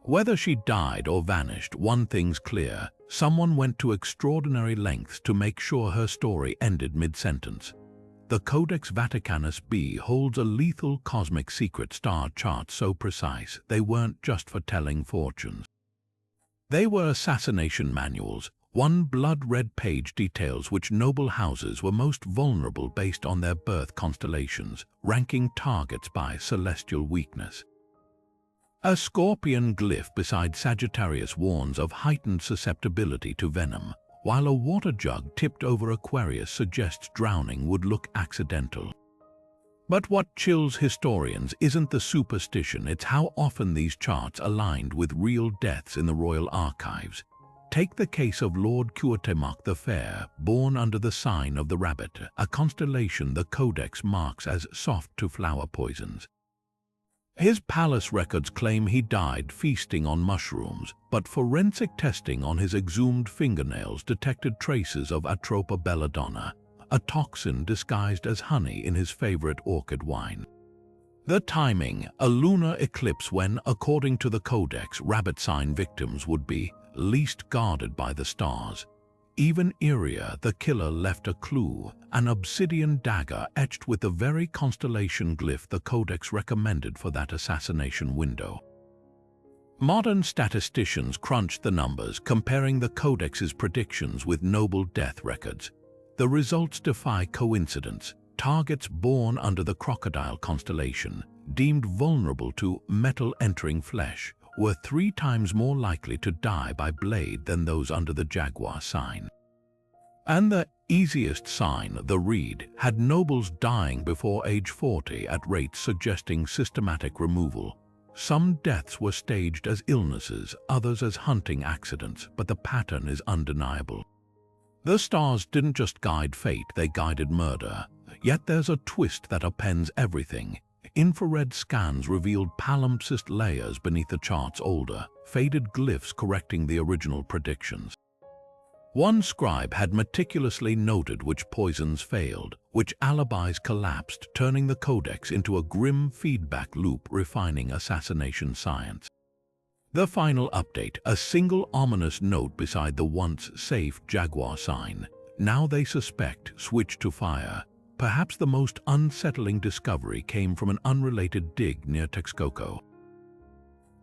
[SPEAKER 1] Whether she died or vanished, one thing's clear: someone went to extraordinary lengths to make sure her story ended mid-sentence. The Codex Vaticanus B holds a lethal cosmic secret star chart so precise they weren't just for telling fortunes. They were assassination manuals. One blood-red page details which noble houses were most vulnerable based on their birth constellations, ranking targets by celestial weakness. A scorpion glyph beside Sagittarius warns of heightened susceptibility to venom, while a water jug tipped over Aquarius suggests drowning would look accidental. But what chills historians isn't the superstition, it's how often these charts aligned with real deaths in the royal archives. Take the case of Lord Cuauhtemoc the Fair, born under the sign of the rabbit, a constellation the Codex marks as soft-to-flower poisons. His palace records claim he died feasting on mushrooms, but forensic testing on his exhumed fingernails detected traces of Atropa belladonna, a toxin disguised as honey in his favorite orchid wine. The timing, a lunar eclipse when, according to the Codex, rabbit sign victims would be least guarded by the stars. Even eerier, the killer left a clue, an obsidian dagger etched with the very constellation glyph the Codex recommended for that assassination window. Modern statisticians crunched the numbers, comparing the Codex's predictions with noble death records. The results defy coincidence. Targets born under the crocodile constellation, deemed vulnerable to metal entering flesh, were 3 times more likely to die by blade than those under the jaguar sign. And the easiest sign, the reed, had nobles dying before age 40 at rates suggesting systematic removal. Some deaths were staged as illnesses, others as hunting accidents, but the pattern is undeniable. The stars didn't just guide fate, they guided murder. Yet there's a twist that appends everything. Infrared scans revealed palimpsest layers beneath the chart's older, faded glyphs correcting the original predictions. One scribe had meticulously noted which poisons failed, which alibis collapsed, turning the Codex into a grim feedback loop refining assassination science. The final update, a single ominous note beside the once safe jaguar sign. Now they suspect, switched to fire. Perhaps the most unsettling discovery came from an unrelated dig near Texcoco.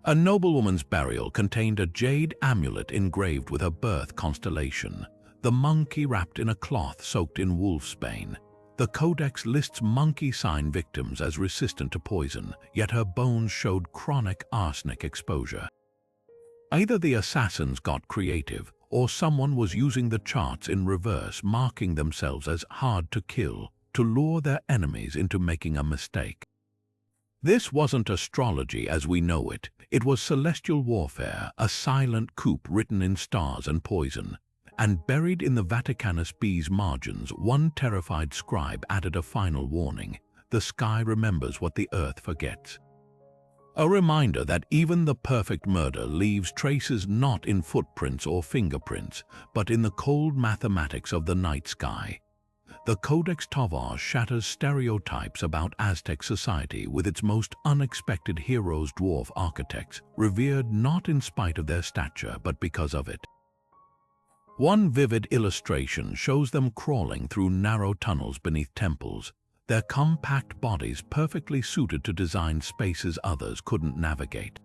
[SPEAKER 1] A noblewoman's burial contained a jade amulet engraved with her birth constellation, the monkey wrapped in a cloth soaked in wolfsbane. The Codex lists monkey sign victims as resistant to poison, yet her bones showed chronic arsenic exposure. Either the assassins got creative, or someone was using the charts in reverse, marking themselves as hard to kill, to lure their enemies into making a mistake. This wasn't astrology as we know it. It was celestial warfare, a silent coup written in stars and poison. And buried in the Vaticanus B's margins, one terrified scribe added a final warning: the sky remembers what the earth forgets. A reminder that even the perfect murder leaves traces not in footprints or fingerprints, but in the cold mathematics of the night sky. The Codex Tovar shatters stereotypes about Aztec society with its most unexpected heroes, dwarf architects, revered not in spite of their stature but because of it. One vivid illustration shows them crawling through narrow tunnels beneath temples, their compact bodies perfectly suited to design spaces others couldn't navigate.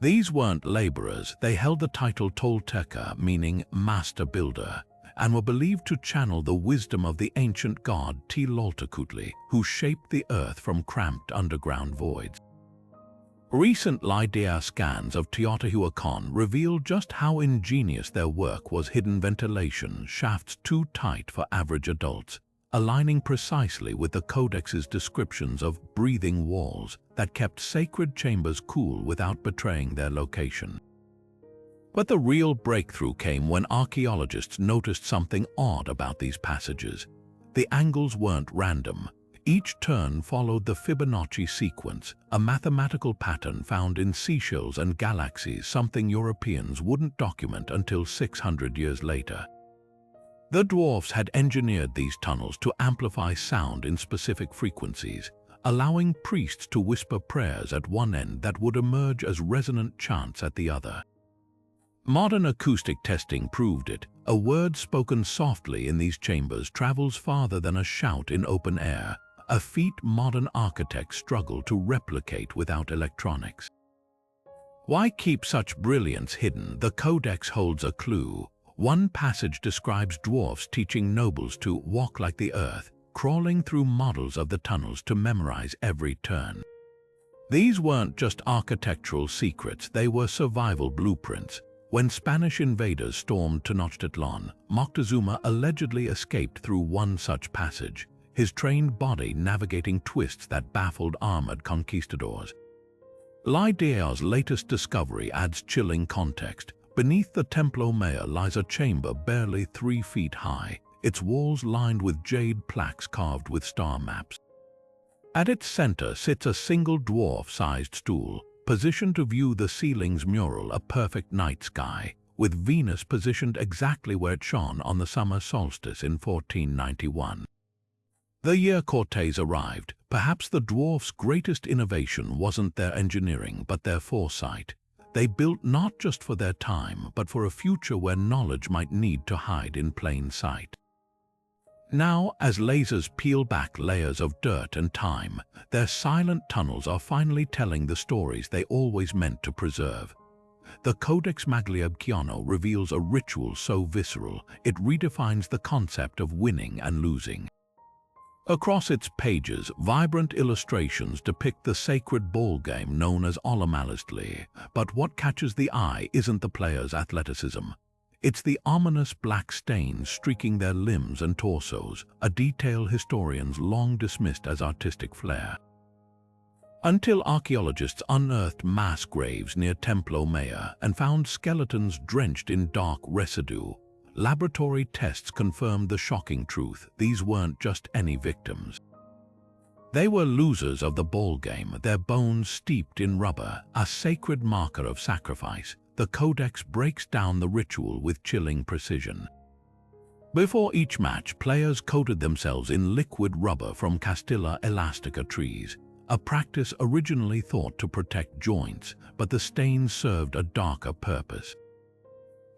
[SPEAKER 1] These weren't laborers, they held the title Tolteca, meaning master builder, and were believed to channel the wisdom of the ancient god Tlachtolcuhtli, who shaped the earth from cramped underground voids. Recent LiDAR scans of Teotihuacan revealed just how ingenious their work was: hidden ventilation shafts too tight for average adults, aligning precisely with the Codex's descriptions of breathing walls that kept sacred chambers cool without betraying their location. But the real breakthrough came when archaeologists noticed something odd about these passages. The angles weren't random. Each turn followed the Fibonacci sequence, a mathematical pattern found in seashells and galaxies, something Europeans wouldn't document until 600 years later. The dwarfs had engineered these tunnels to amplify sound in specific frequencies, allowing priests to whisper prayers at one end that would emerge as resonant chants at the other. Modern acoustic testing proved it. A word spoken softly in these chambers travels farther than a shout in open air, a feat modern architects struggle to replicate without electronics. Why keep such brilliance hidden? The Codex holds a clue. One passage describes dwarfs teaching nobles to walk like the earth, crawling through models of the tunnels to memorize every turn. These weren't just architectural secrets, they were survival blueprints. When Spanish invaders stormed Tenochtitlan, Moctezuma allegedly escaped through one such passage, his trained body navigating twists that baffled armored conquistadors. LiDAR's latest discovery adds chilling context. Beneath the Templo Mayor lies a chamber barely 3 feet high, its walls lined with jade plaques carved with star maps. At its center sits a single dwarf-sized stool, positioned to view the ceiling's mural, a perfect night sky, with Venus positioned exactly where it shone on the summer solstice in 1491. The year Cortés arrived, perhaps the dwarfs' greatest innovation wasn't their engineering but their foresight. They built not just for their time, but for a future where knowledge might need to hide in plain sight. Now, as lasers peel back layers of dirt and time, their silent tunnels are finally telling the stories they always meant to preserve. The Codex Magliubkiano reveals a ritual so visceral, it redefines the concept of winning and losing. Across its pages, vibrant illustrations depict the sacred ball game known as Olamalistli, but what catches the eye isn't the players' athleticism. It's the ominous black stains streaking their limbs and torsos, a detail historians long dismissed as artistic flair. Until archaeologists unearthed mass graves near Templo Mayor and found skeletons drenched in dark residue, laboratory tests confirmed the shocking truth: these weren't just any victims. They were losers of the ball game, their bones steeped in rubber, a sacred marker of sacrifice. The Codex breaks down the ritual with chilling precision. Before each match, players coated themselves in liquid rubber from Castilla elastica trees, a practice originally thought to protect joints, but the stains served a darker purpose.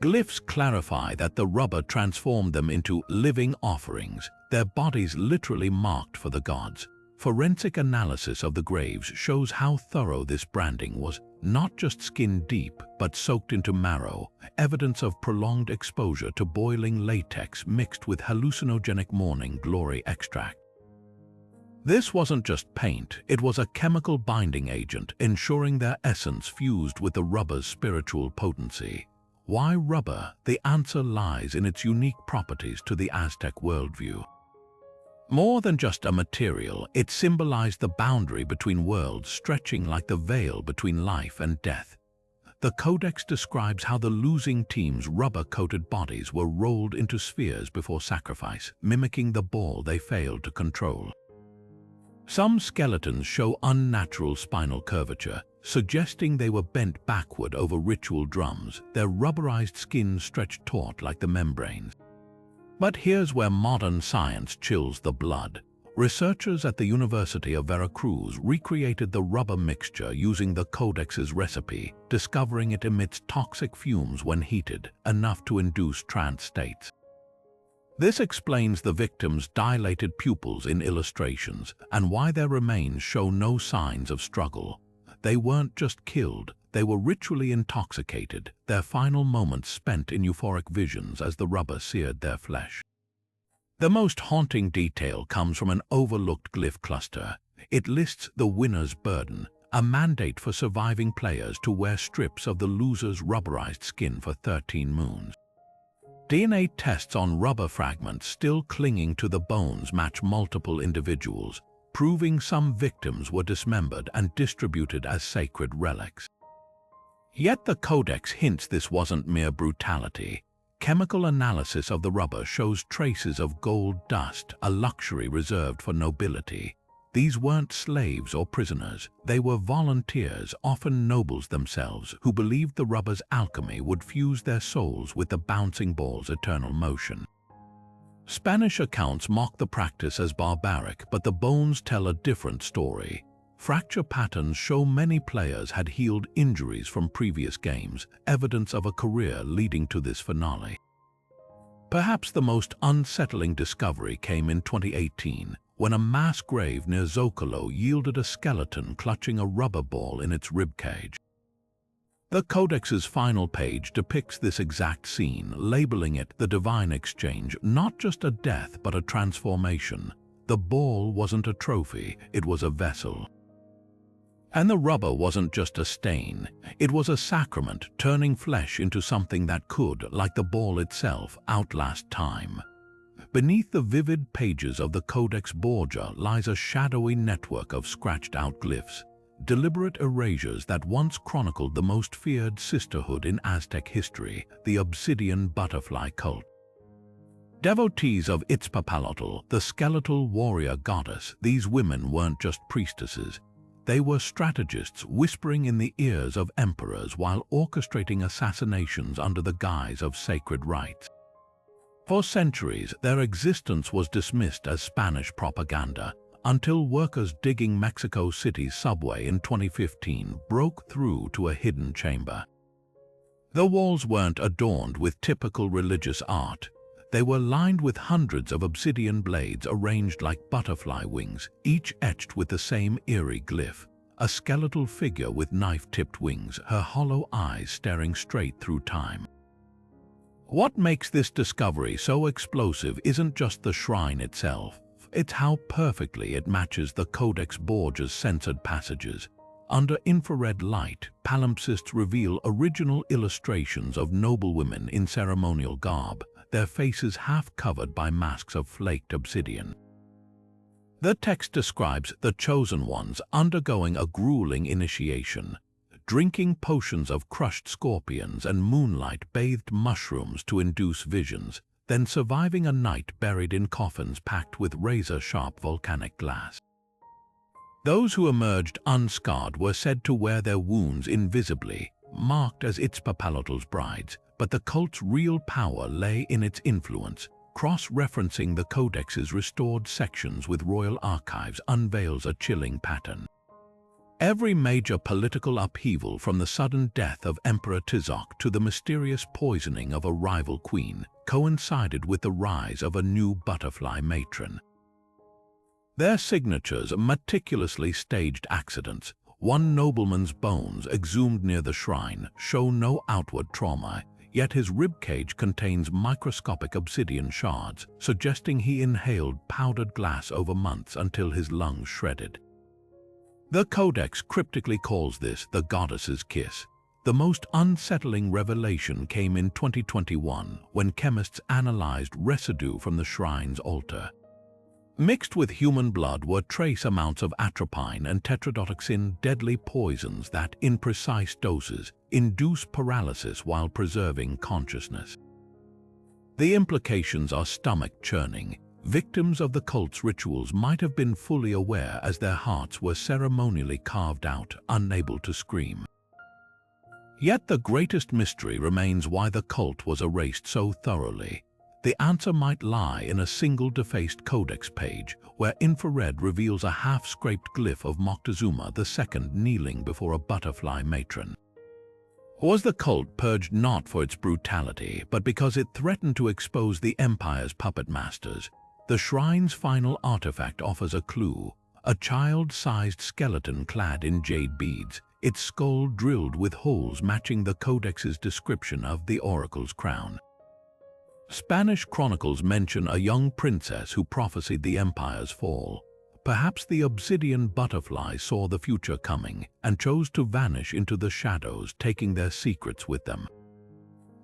[SPEAKER 1] Glyphs clarify that the rubber transformed them into living offerings, their bodies literally marked for the gods. Forensic analysis of the graves shows how thorough this branding was, not just skin deep, but soaked into marrow, evidence of prolonged exposure to boiling latex mixed with hallucinogenic morning glory extract. This wasn't just paint, it was a chemical binding agent, ensuring their essence fused with the rubber's spiritual potency. Why rubber? The answer lies in its unique properties to the Aztec worldview. More than just a material, it symbolized the boundary between worlds, stretching like the veil between life and death. The Codex describes how the losing team's rubber-coated bodies were rolled into spheres before sacrifice, mimicking the ball they failed to control. Some skeletons show unnatural spinal curvature, suggesting they were bent backward over ritual drums, their rubberized skin stretched taut like the membranes. But here's where modern science chills the blood. Researchers at the University of Veracruz recreated the rubber mixture using the Codex's recipe, discovering it emits toxic fumes when heated, enough to induce trance states. This explains the victims' dilated pupils in illustrations and why their remains show no signs of struggle. They weren't just killed, they were ritually intoxicated, their final moments spent in euphoric visions as the rubber seared their flesh. The most haunting detail comes from an overlooked glyph cluster. It lists the winner's burden, a mandate for surviving players to wear strips of the loser's rubberized skin for 13 moons. DNA tests on rubber fragments still clinging to the bones match multiple individuals, proving some victims were dismembered and distributed as sacred relics. Yet the Codex hints this wasn't mere brutality. Chemical analysis of the rubber shows traces of gold dust, a luxury reserved for nobility. These weren't slaves or prisoners, they were volunteers, often nobles themselves, who believed the rubber's alchemy would fuse their souls with the bouncing ball's eternal motion. Spanish accounts mock the practice as barbaric, but the bones tell a different story. Fracture patterns show many players had healed injuries from previous games, evidence of a career leading to this finale. Perhaps the most unsettling discovery came in 2018, when a mass grave near Zocalo yielded a skeleton clutching a rubber ball in its ribcage. The Codex's final page depicts this exact scene, labeling it the divine exchange, not just a death but a transformation. The ball wasn't a trophy, it was a vessel. And the rubber wasn't just a stain, it was a sacrament, turning flesh into something that could, like the ball itself, outlast time. Beneath the vivid pages of the Codex Borgia lies a shadowy network of scratched-out glyphs, deliberate erasures that once chronicled the most feared sisterhood in Aztec history, the obsidian butterfly cult. Devotees of Itzpapalotl, the skeletal warrior goddess, these women weren't just priestesses. They were strategists whispering in the ears of emperors while orchestrating assassinations under the guise of sacred rites. For centuries, their existence was dismissed as Spanish propaganda, until workers digging Mexico City's subway in 2015 broke through to a hidden chamber. The walls weren't adorned with typical religious art. They were lined with hundreds of obsidian blades arranged like butterfly wings, each etched with the same eerie glyph, a skeletal figure with knife-tipped wings, her hollow eyes staring straight through time. What makes this discovery so explosive isn't just the shrine itself, it's how perfectly it matches the Codex Borgia's censored passages. Under infrared light, palimpsests reveal original illustrations of noblewomen in ceremonial garb, their faces half covered by masks of flaked obsidian. The text describes the chosen ones undergoing a grueling initiation, drinking potions of crushed scorpions and moonlight-bathed mushrooms to induce visions, then surviving a night buried in coffins packed with razor-sharp volcanic glass. Those who emerged unscarred were said to wear their wounds invisibly, marked as Itzpapalotl's brides, but the cult's real power lay in its influence. Cross-referencing the Codex's restored sections with royal archives unveils a chilling pattern. Every major political upheaval, from the sudden death of Emperor Tizoc to the mysterious poisoning of a rival queen, coincided with the rise of a new butterfly matron. Their signatures, meticulously staged accidents, one nobleman's bones exhumed near the shrine, show no outward trauma, yet his ribcage contains microscopic obsidian shards, suggesting he inhaled powdered glass over months until his lungs shredded. The Codex cryptically calls this the goddess's kiss. The most unsettling revelation came in 2021 when chemists analyzed residue from the shrine's altar. Mixed with human blood were trace amounts of atropine and tetrodotoxin, deadly poisons that, in precise doses, induce paralysis while preserving consciousness. The implications are stomach-churning. Victims of the cult's rituals might have been fully aware as their hearts were ceremonially carved out, unable to scream. Yet the greatest mystery remains why the cult was erased so thoroughly. The answer might lie in a single defaced Codex page, where infrared reveals a half-scraped glyph of Moctezuma II kneeling before a butterfly matron. Was the cult purged not for its brutality, but because it threatened to expose the Empire's puppet masters? The shrine's final artifact offers a clue: a child-sized skeleton clad in jade beads, its skull drilled with holes matching the Codex's description of the oracle's crown. Spanish chronicles mention a young princess who prophesied the Empire's fall. Perhaps the obsidian butterfly saw the future coming and chose to vanish into the shadows, taking their secrets with them.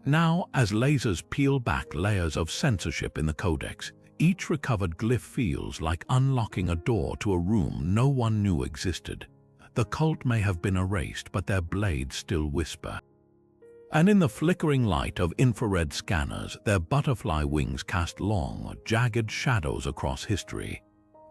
[SPEAKER 1] Now, as lasers peel back layers of censorship in the Codex, each recovered glyph feels like unlocking a door to a room no one knew existed. The cult may have been erased, but their blades still whisper. And in the flickering light of infrared scanners, their butterfly wings cast long, jagged shadows across history.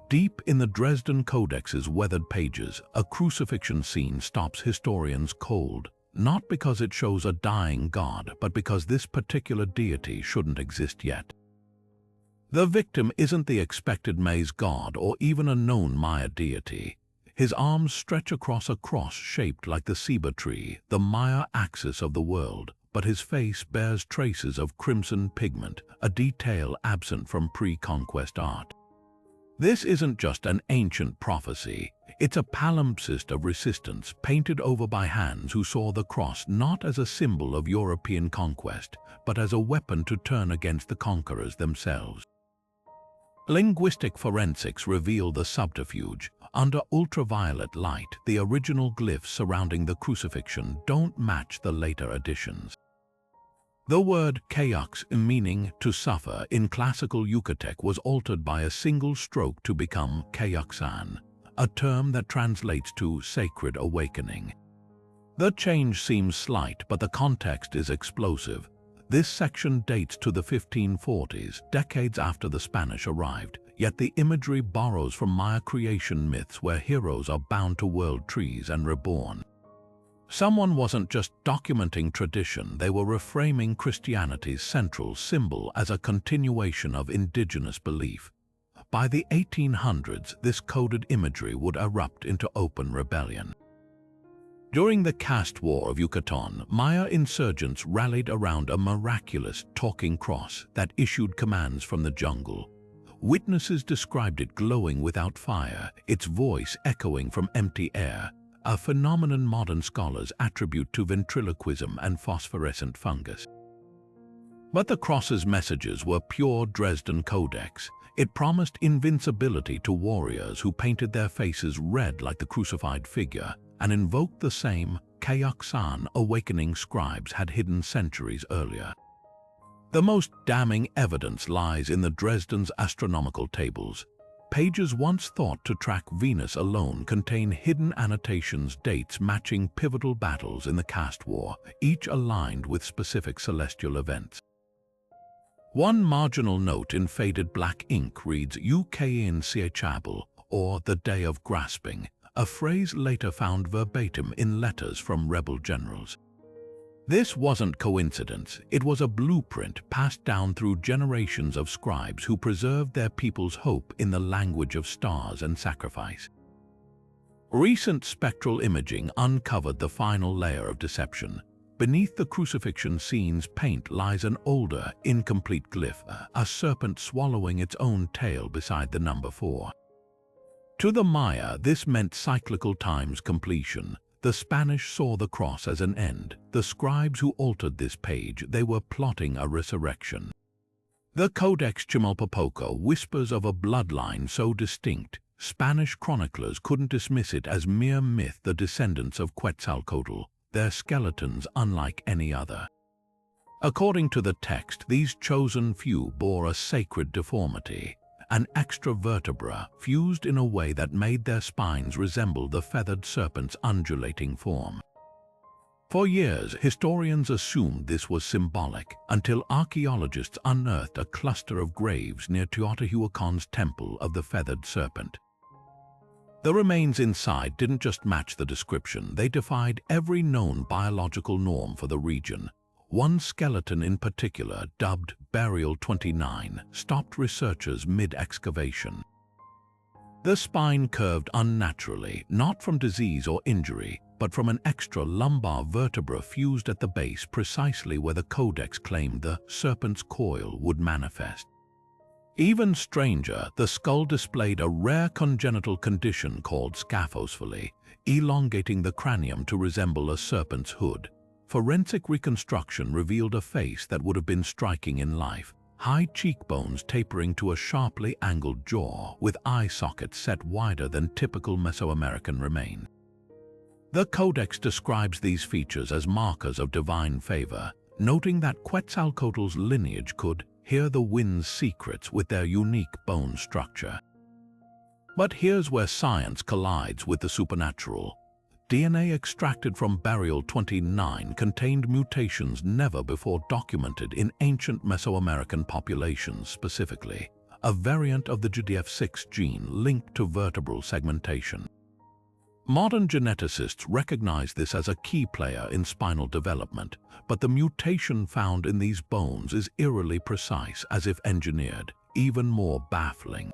[SPEAKER 1] Deep in the Dresden Codex's weathered pages, a crucifixion scene stops historians cold, not because it shows a dying god, but because this particular deity shouldn't exist yet. The victim isn't the expected Maize god or even a known Maya deity. His arms stretch across a cross shaped like the ceiba tree, the Maya axis of the world, but his face bears traces of crimson pigment, a detail absent from pre-conquest art. This isn't just an ancient prophecy, it's a palimpsest of resistance painted over by hands who saw the cross not as a symbol of European conquest, but as a weapon to turn against the conquerors themselves. Linguistic forensics reveal the subterfuge. Under ultraviolet light, the original glyphs surrounding the crucifixion don't match the later additions. The word kayaks, meaning to suffer, in classical Yucatec was altered by a single stroke to become kayaksan, a term that translates to sacred awakening. The change seems slight, but the context is explosive. This section dates to the 1540s, decades after the Spanish arrived, yet the imagery borrows from Maya creation myths where heroes are bound to world trees and reborn. Someone wasn't just documenting tradition, they were reframing Christianity's central symbol as a continuation of indigenous belief. By the 1800s, this coded imagery would erupt into open rebellion. During the caste war of Yucatan, Maya insurgents rallied around a miraculous talking cross that issued commands from the jungle. Witnesses described it glowing without fire, its voice echoing from empty air, a phenomenon modern scholars attribute to ventriloquism and phosphorescent fungus. But the cross's messages were pure Dresden Codex. It promised invincibility to warriors who painted their faces red like the crucified figure, and invoked the same kayaksan awakening scribes had hidden centuries earlier. The most damning evidence lies in the Dresden's astronomical tables. Pages once thought to track Venus alone contain hidden annotations, dates matching pivotal battles in the caste war, each aligned with specific celestial events. One marginal note in faded black ink reads "Ukain Siechabel," or "the day of grasping," a phrase later found verbatim in letters from rebel generals. This wasn't coincidence, it was a blueprint passed down through generations of scribes who preserved their people's hope in the language of stars and sacrifice. Recent spectral imaging uncovered the final layer of deception. Beneath the crucifixion scene's paint lies an older, incomplete glyph, a serpent swallowing its own tail beside the number 4. To the Maya, this meant cyclical time's completion. The Spanish saw the cross as an end. The scribes who altered this page, they were plotting a resurrection. The Codex Chimalpopoca whispers of a bloodline so distinct, Spanish chroniclers couldn't dismiss it as mere myth. The descendants of Quetzalcoatl, their skeletons unlike any other. According to the text, these chosen few bore a sacred deformity, an extra vertebra fused in a way that made their spines resemble the feathered serpent's undulating form. For years, historians assumed this was symbolic, until archaeologists unearthed a cluster of graves near Teotihuacan's Temple of the Feathered Serpent. The remains inside didn't just match the description, they defied every known biological norm for the region. One skeleton in particular, dubbed Burial 29, stopped researchers mid-excavation. The spine curved unnaturally, not from disease or injury, but from an extra lumbar vertebra fused at the base precisely where the Codex claimed the serpent's coil would manifest. Even stranger, the skull displayed a rare congenital condition called scaphosophy, elongating the cranium to resemble a serpent's hood. Forensic reconstruction revealed a face that would have been striking in life, high cheekbones tapering to a sharply angled jaw with eye sockets set wider than typical Mesoamerican remains. The Codex describes these features as markers of divine favor, noting that Quetzalcoatl's lineage could hear the wind's secrets with their unique bone structure. But here's where science collides with the supernatural. DNA extracted from Burial 29 contained mutations never before documented in ancient Mesoamerican populations specifically, a variant of the GDF6 gene linked to vertebral segmentation. Modern geneticists recognize this as a key player in spinal development, but the mutation found in these bones is eerily precise, as if engineered, even more baffling.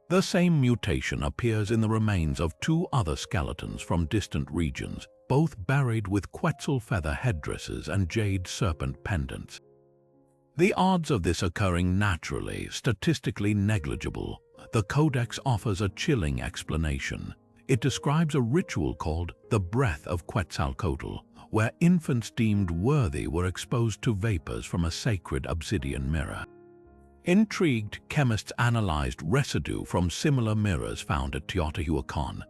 [SPEAKER 1] The same mutation appears in the remains of two other skeletons from distant regions, both buried with quetzal feather headdresses and jade serpent pendants. The odds of this occurring naturally, statistically negligible. The Codex offers a chilling explanation. It describes a ritual called the Breath of Quetzalcoatl, where infants deemed worthy were exposed to vapors from a sacred obsidian mirror. Intrigued, chemists analyzed residue from similar mirrors found at Teotihuacan.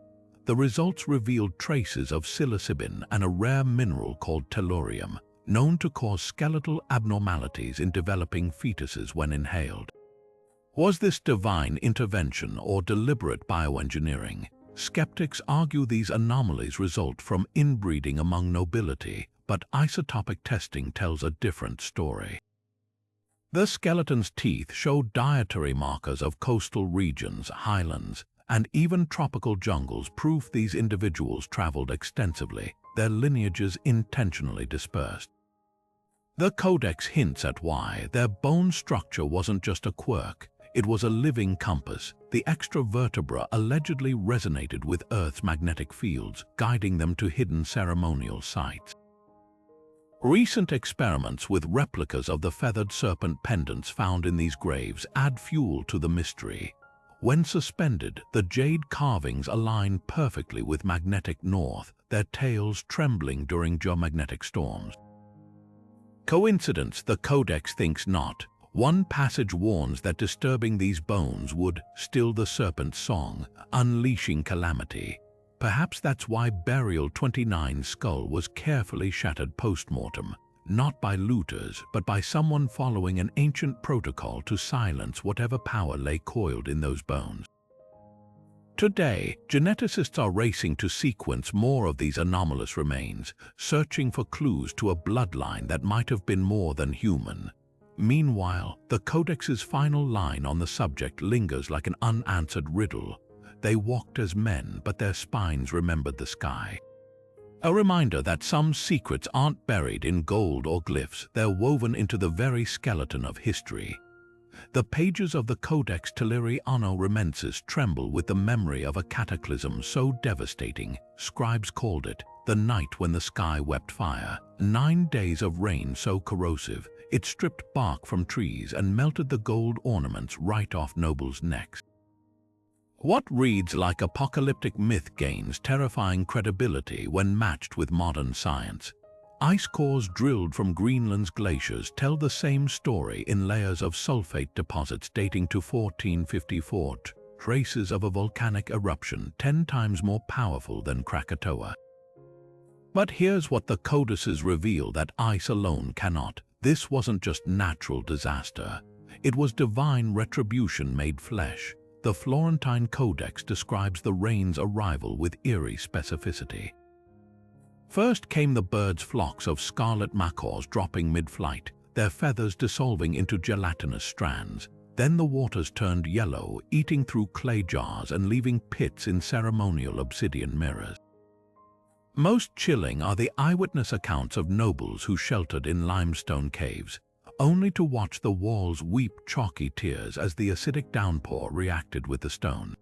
[SPEAKER 1] The results revealed traces of psilocybin and a rare mineral called tellurium, known to cause skeletal abnormalities in developing fetuses when inhaled. Was this divine intervention or deliberate bioengineering? Skeptics argue these anomalies result from inbreeding among nobility, but isotopic testing tells a different story. The skeleton's teeth show dietary markers of coastal regions, highlands, and even tropical jungles, proof these individuals traveled extensively, their lineages intentionally dispersed. The Codex hints at why their bone structure wasn't just a quirk, it was a living compass. The extra vertebra allegedly resonated with Earth's magnetic fields, guiding them to hidden ceremonial sites. Recent experiments with replicas of the feathered serpent pendants found in these graves add fuel to the mystery. When suspended, the jade carvings align perfectly with magnetic north, their tails trembling during geomagnetic storms. Coincidence? The Codex thinks not. One passage warns that disturbing these bones would still the serpent's song, unleashing calamity. Perhaps that's why Burial 29's skull was carefully shattered post-mortem, not by looters, but by someone following an ancient protocol to silence whatever power lay coiled in those bones. Today, geneticists are racing to sequence more of these anomalous remains, searching for clues to a bloodline that might have been more than human. Meanwhile, the Codex's final line on the subject lingers like an unanswered riddle. They walked as men, but their spines remembered the sky. A reminder that some secrets aren't buried in gold or glyphs, they're woven into the very skeleton of history. The pages of the Codex Telluriano Remensis tremble with the memory of a cataclysm so devastating, scribes called it the night when the sky wept fire. 9 days of rain so corrosive, it stripped bark from trees and melted the gold ornaments right off nobles' necks. What reads like apocalyptic myth gains terrifying credibility when matched with modern science. Ice cores drilled from Greenland's glaciers tell the same story in layers of sulfate deposits dating to 1454, traces of a volcanic eruption 10 times more powerful than Krakatoa. But here's what the codices reveal that ice alone cannot. This wasn't just natural disaster. It was divine retribution made flesh. The Florentine Codex describes the rain's arrival with eerie specificity. First came the birds' flocks of scarlet macaws dropping mid-flight, their feathers dissolving into gelatinous strands. Then the waters turned yellow, eating through clay jars and leaving pits in ceremonial obsidian mirrors. Most chilling are the eyewitness accounts of nobles who sheltered in limestone caves, only to watch the walls weep chalky tears as the acidic downpour reacted with the stone.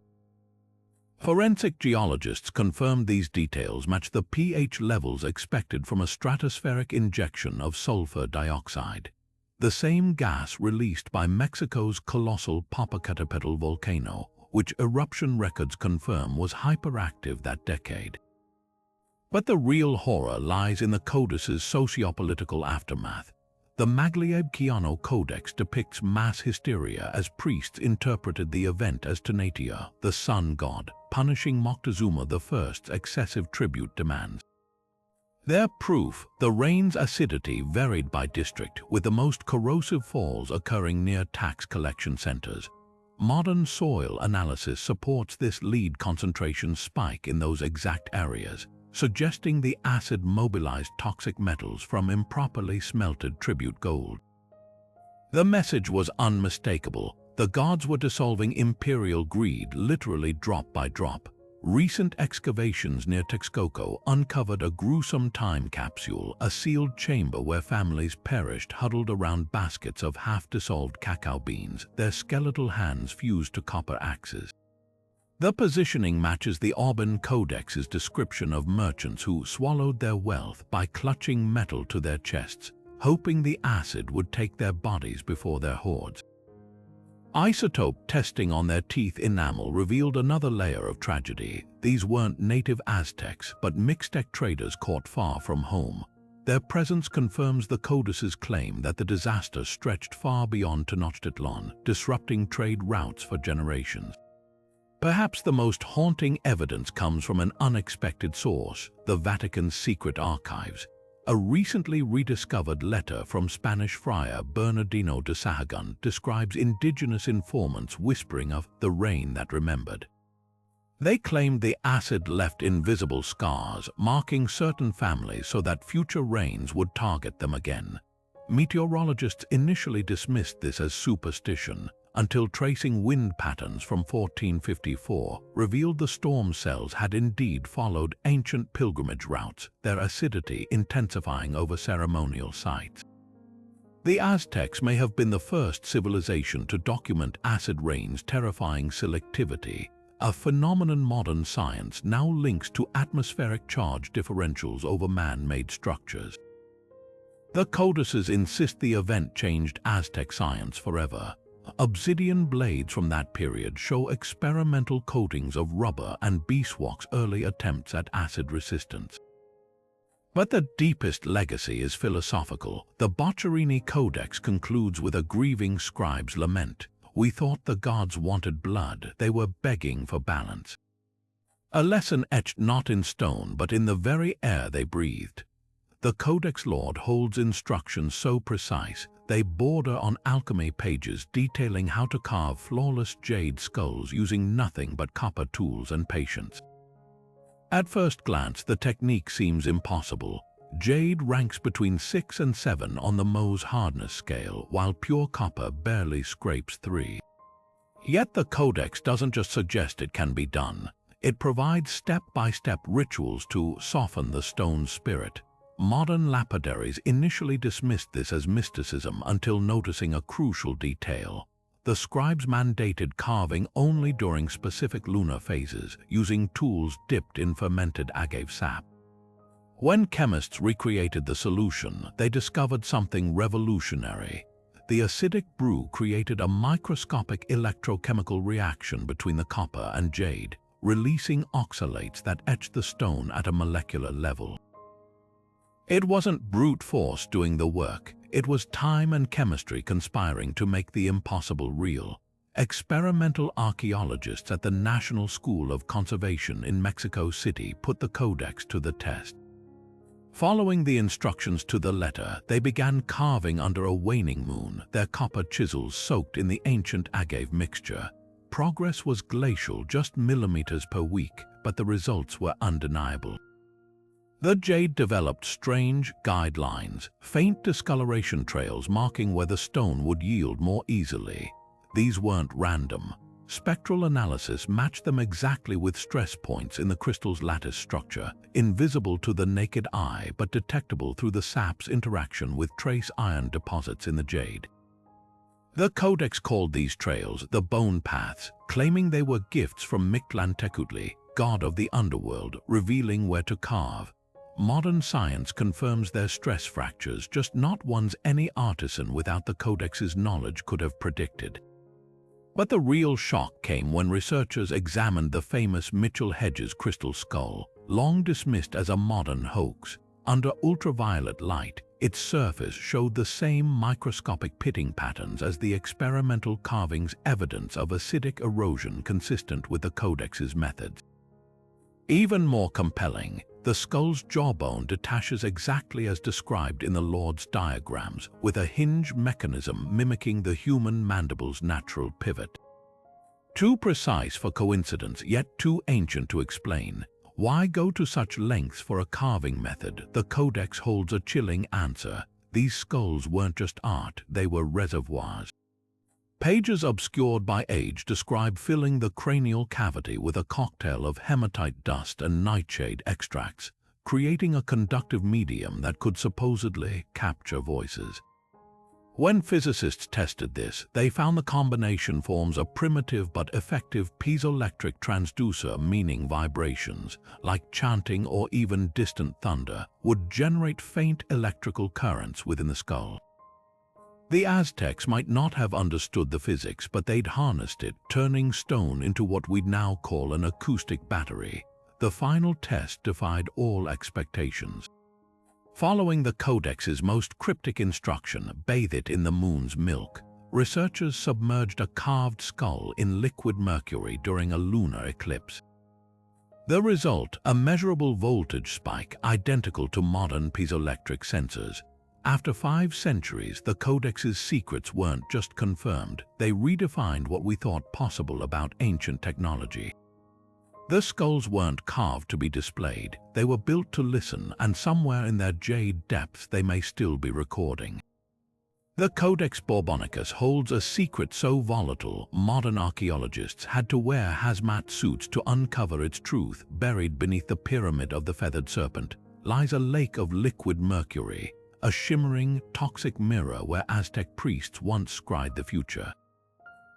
[SPEAKER 1] Forensic geologists confirmed these details match the pH levels expected from a stratospheric injection of sulfur dioxide, the same gas released by Mexico's colossal Popocatépetl volcano, which eruption records confirm was hyperactive that decade. But the real horror lies in the Codice's sociopolitical aftermath. The Magliebkiano Codex depicts mass hysteria as priests interpreted the event as Tanatea, the sun god, punishing Moctezuma I's excessive tribute demands. Their proof, the rain's acidity varied by district, with the most corrosive falls occurring near tax collection centers. Modern soil analysis supports this lead concentration spike in those exact areas, suggesting the acid mobilized toxic metals from improperly smelted tribute gold. The message was unmistakable. The gods were dissolving imperial greed literally drop by drop. Recent excavations near Texcoco uncovered a gruesome time capsule, a sealed chamber where families perished huddled around baskets of half-dissolved cacao beans, their skeletal hands fused to copper axes. The positioning matches the Auburn Codex's description of merchants who swallowed their wealth by clutching metal to their chests, hoping the acid would take their bodies before their hoards. Isotope testing on their teeth enamel revealed another layer of tragedy. These weren't native Aztecs, but Mixtec traders caught far from home. Their presence confirms the Codice's claim that the disaster stretched far beyond Tenochtitlan, disrupting trade routes for generations. Perhaps the most haunting evidence comes from an unexpected source, the Vatican's secret archives. A recently rediscovered letter from Spanish friar Bernardino de Sahagun describes indigenous informants whispering of the rain that remembered. They claimed the acid left invisible scars, marking certain families so that future rains would target them again. Meteorologists initially dismissed this as superstition, until tracing wind patterns from 1454 revealed the storm cells had indeed followed ancient pilgrimage routes, their acidity intensifying over ceremonial sites. The Aztecs may have been the first civilization to document acid rain's terrifying selectivity, a phenomenon modern science now links to atmospheric charge differentials over man-made structures. The Codices insist the event changed Aztec science forever. Obsidian blades from that period show experimental coatings of rubber and beeswax's early attempts at acid resistance. But the deepest legacy is philosophical. The Boccherini Codex concludes with a grieving scribe's lament. We thought the gods wanted blood, they were begging for balance. A lesson etched not in stone but in the very air they breathed. The Codex Lord holds instructions so precise, they border on alchemy pages detailing how to carve flawless jade skulls using nothing but copper tools and patience. At first glance, the technique seems impossible. Jade ranks between 6 and 7 on the Mohs hardness scale, while pure copper barely scrapes 3. Yet the Codex doesn't just suggest it can be done. It provides step-by-step rituals to soften the stone's spirit. Modern lapidaries initially dismissed this as mysticism until noticing a crucial detail. The scribes mandated carving only during specific lunar phases, using tools dipped in fermented agave sap. When chemists recreated the solution, they discovered something revolutionary. The acidic brew created a microscopic electrochemical reaction between the copper and jade, releasing oxalates that etched the stone at a molecular level. It wasn't brute force doing the work, it was time and chemistry conspiring to make the impossible real. Experimental archaeologists at the National School of Conservation in Mexico City put the Codex to the test. Following the instructions to the letter, they began carving under a waning moon, their copper chisels soaked in the ancient agave mixture. Progress was glacial, just millimeters per week, but the results were undeniable. The jade developed strange guidelines, faint discoloration trails marking where the stone would yield more easily. These weren't random. Spectral analysis matched them exactly with stress points in the crystal's lattice structure, invisible to the naked eye but detectable through the sap's interaction with trace iron deposits in the jade. The Codex called these trails the bone paths, claiming they were gifts from Mictlantecuhtli, god of the underworld, revealing where to carve. Modern science confirms their stress fractures, just not ones any artisan without the Codex's knowledge could have predicted. But the real shock came when researchers examined the famous Mitchell-Hedges crystal skull, long dismissed as a modern hoax. Under ultraviolet light, its surface showed the same microscopic pitting patterns as the experimental carvings, evidence of acidic erosion consistent with the Codex's methods. Even more compelling, the skull's jawbone detaches exactly as described in the Lord's diagrams, with a hinge mechanism mimicking the human mandible's natural pivot. Too precise for coincidence, yet too ancient to explain. Why go to such lengths for a carving method? The Codex holds a chilling answer. These skulls weren't just art, they were reservoirs. Pages obscured by age describe filling the cranial cavity with a cocktail of hematite dust and nightshade extracts, creating a conductive medium that could supposedly capture voices. When physicists tested this, they found the combination forms a primitive but effective piezoelectric transducer, meaning vibrations, like chanting or even distant thunder, would generate faint electrical currents within the skull. The Aztecs might not have understood the physics, but they'd harnessed it, turning stone into what we'd now call an acoustic battery. The final test defied all expectations. Following the Codex's most cryptic instruction, bathe it in the moon's milk, researchers submerged a carved skull in liquid mercury during a lunar eclipse. The result, a measurable voltage spike identical to modern piezoelectric sensors. After 5 centuries, the Codex's secrets weren't just confirmed, they redefined what we thought possible about ancient technology. The skulls weren't carved to be displayed, they were built to listen, and somewhere in their jade depths they may still be recording. The Codex Borbonicus holds a secret so volatile, modern archaeologists had to wear hazmat suits to uncover its truth. Buried beneath the pyramid of the feathered serpent lies a lake of liquid mercury, a shimmering, toxic mirror where Aztec priests once scribed the future.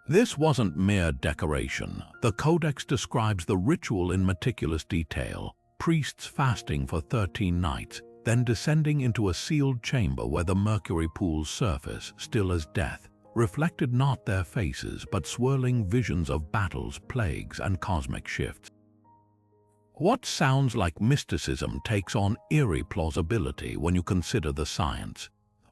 [SPEAKER 1] This wasn't mere decoration. The Codex describes the ritual in meticulous detail, priests fasting for 13 nights, then descending into a sealed chamber where the mercury pool's surface, still as death, reflected not their faces but swirling visions of battles, plagues, and cosmic shifts. What sounds like mysticism takes on eerie plausibility when you consider the science.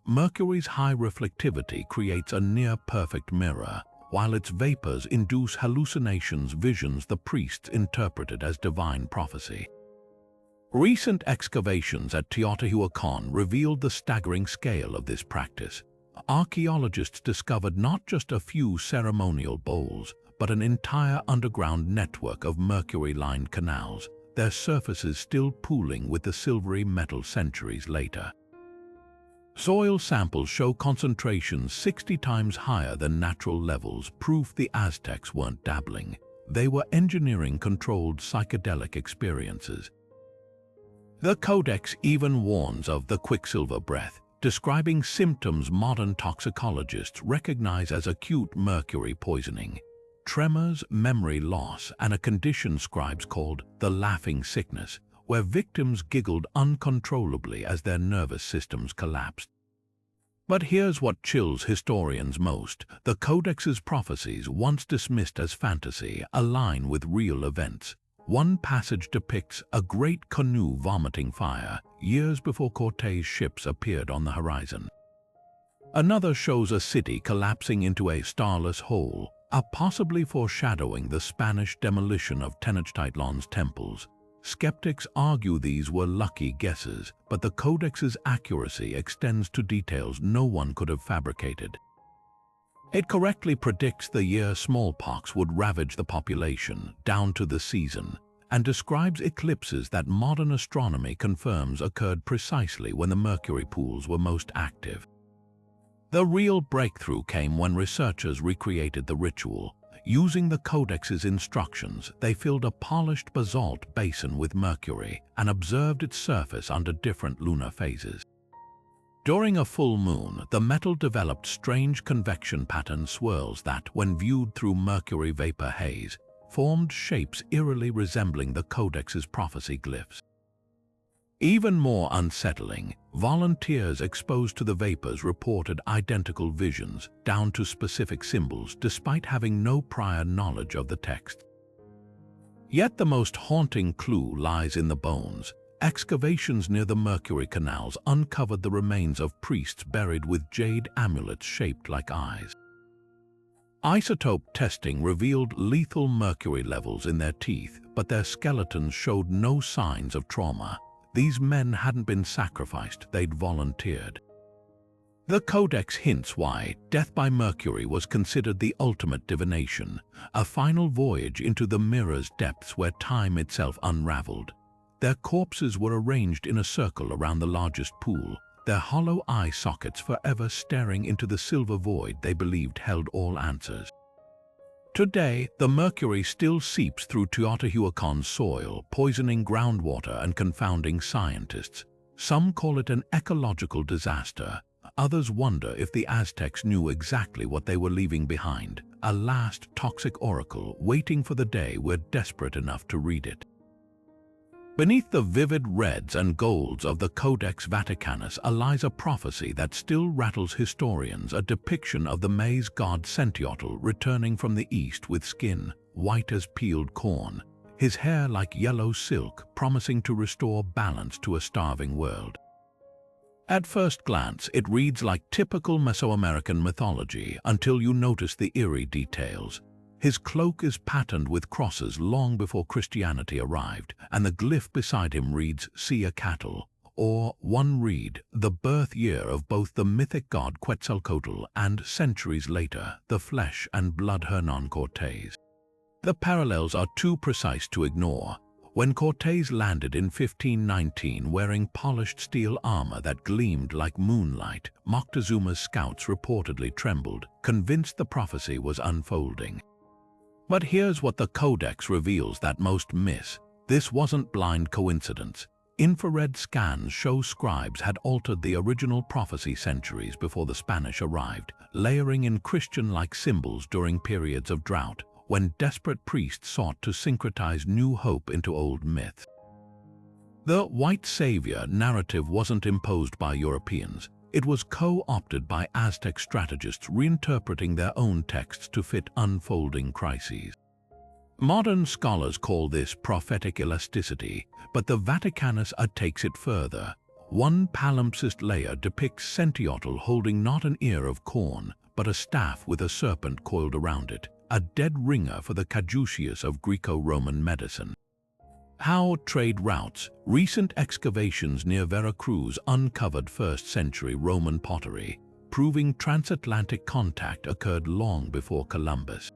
[SPEAKER 1] Mercury's high reflectivity creates a near-perfect mirror, while its vapors induce hallucinations, visions the priests interpreted as divine prophecy. Recent excavations at Teotihuacan revealed the staggering scale of this practice. Archaeologists discovered not just a few ceremonial bowls, but an entire underground network of mercury-lined canals, their surfaces still pooling with the silvery metal centuries later. Soil samples show concentrations 60 times higher than natural levels, proof the Aztecs weren't dabbling. They were engineering controlled psychedelic experiences. The Codex even warns of the quicksilver breath, describing symptoms modern toxicologists recognize as acute mercury poisoning. Tremors, memory loss, and a condition scribes called the laughing sickness, where victims giggled uncontrollably as their nervous systems collapsed. But here's what chills historians most. The Codex's prophecies, once dismissed as fantasy, align with real events. One passage depicts a great canoe vomiting fire, years before Cortés' ships appeared on the horizon. Another shows a city collapsing into a starless hole, possibly foreshadowing the Spanish demolition of Tenochtitlan's temples. Skeptics argue these were lucky guesses, but the Codex's accuracy extends to details no one could have fabricated. It correctly predicts the year smallpox would ravage the population, down to the season, and describes eclipses that modern astronomy confirms occurred precisely when the mercury pools were most active. The real breakthrough came when researchers recreated the ritual. Using the Codex's instructions, they filled a polished basalt basin with mercury and observed its surface under different lunar phases. During a full moon, the metal developed strange convection pattern swirls that, when viewed through mercury vapor haze, formed shapes eerily resembling the Codex's prophecy glyphs. Even more unsettling, volunteers exposed to the vapors reported identical visions, down to specific symbols, despite having no prior knowledge of the text. Yet the most haunting clue lies in the bones. Excavations near the mercury canals uncovered the remains of priests buried with jade amulets shaped like eyes. Isotope testing revealed lethal mercury levels in their teeth, but their skeletons showed no signs of trauma. These men hadn't been sacrificed, they'd volunteered. The Codex hints why death by mercury was considered the ultimate divination, a final voyage into the mirror's depths where time itself unraveled. Their corpses were arranged in a circle around the largest pool, their hollow eye sockets forever staring into the silver void they believed held all answers. Today, the mercury still seeps through Teotihuacan's soil, poisoning groundwater and confounding scientists. Some call it an ecological disaster. Others wonder if the Aztecs knew exactly what they were leaving behind, a last toxic oracle waiting for the day we're desperate enough to read it. Beneath the vivid reds and golds of the Codex Vaticanus lies a prophecy that still rattles historians, a depiction of the maize god Sentiotl returning from the east with skin white as peeled corn, his hair like yellow silk, promising to restore balance to a starving world. At first glance, it reads like typical Mesoamerican mythology until you notice the eerie details. His cloak is patterned with crosses long before Christianity arrived, and the glyph beside him reads Ciacatl, or one read, the birth year of both the mythic god Quetzalcoatl and, centuries later, the flesh and blood Hernan Cortés. The parallels are too precise to ignore. When Cortés landed in 1519 wearing polished steel armor that gleamed like moonlight, Moctezuma's scouts reportedly trembled, convinced the prophecy was unfolding. But here's what the Codex reveals that most miss. This wasn't blind coincidence. Infrared scans show scribes had altered the original prophecy centuries before the Spanish arrived, layering in Christian-like symbols during periods of drought, when desperate priests sought to syncretize new hope into old myths. The white savior narrative wasn't imposed by Europeans. It was co-opted by Aztec strategists reinterpreting their own texts to fit unfolding crises. Modern scholars call this prophetic elasticity, but the Vaticanus takes it further. One palimpsest layer depicts Sentiotl holding not an ear of corn, but a staff with a serpent coiled around it, a dead ringer for the caduceus of Greco-Roman medicine. How trade routes. Recent excavations near Veracruz uncovered 1st century Roman pottery, proving transatlantic contact occurred long before Columbus.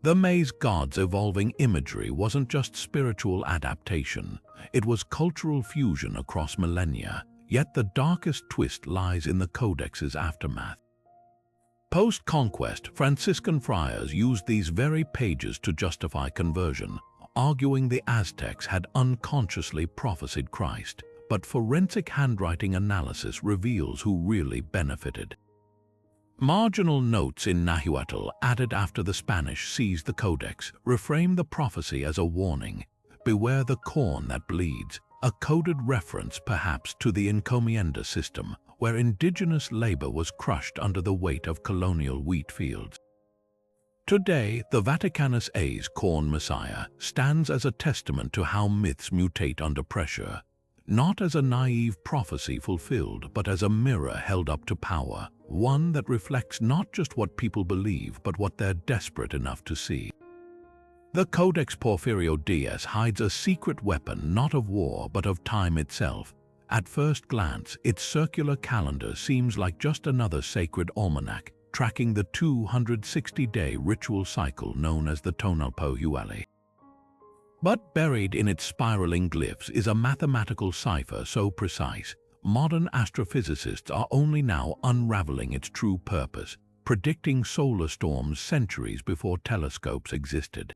[SPEAKER 1] The maize god's evolving imagery wasn't just spiritual adaptation, it was cultural fusion across millennia, yet the darkest twist lies in the Codex's aftermath. Post-conquest, Franciscan friars used these very pages to justify conversion, arguing the Aztecs had unconsciously prophesied Christ, but forensic handwriting analysis reveals who really benefited. Marginal notes in Nahuatl, added after the Spanish seized the Codex, reframe the prophecy as a warning. Beware the corn that bleeds, a coded reference perhaps to the encomienda system, where indigenous labor was crushed under the weight of colonial wheat fields. Today, the Vaticanus A's Corn Messiah stands as a testament to how myths mutate under pressure, not as a naive prophecy fulfilled, but as a mirror held up to power, one that reflects not just what people believe, but what they're desperate enough to see. The Codex Porfirio Diaz hides a secret weapon not of war, but of time itself. At first glance, its circular calendar seems like just another sacred almanac, tracking the 260-day ritual cycle known as the Tonalpohualli. But buried in its spiraling glyphs is a mathematical cipher so precise, modern astrophysicists are only now unraveling its true purpose. predicting solar storms centuries before telescopes existed.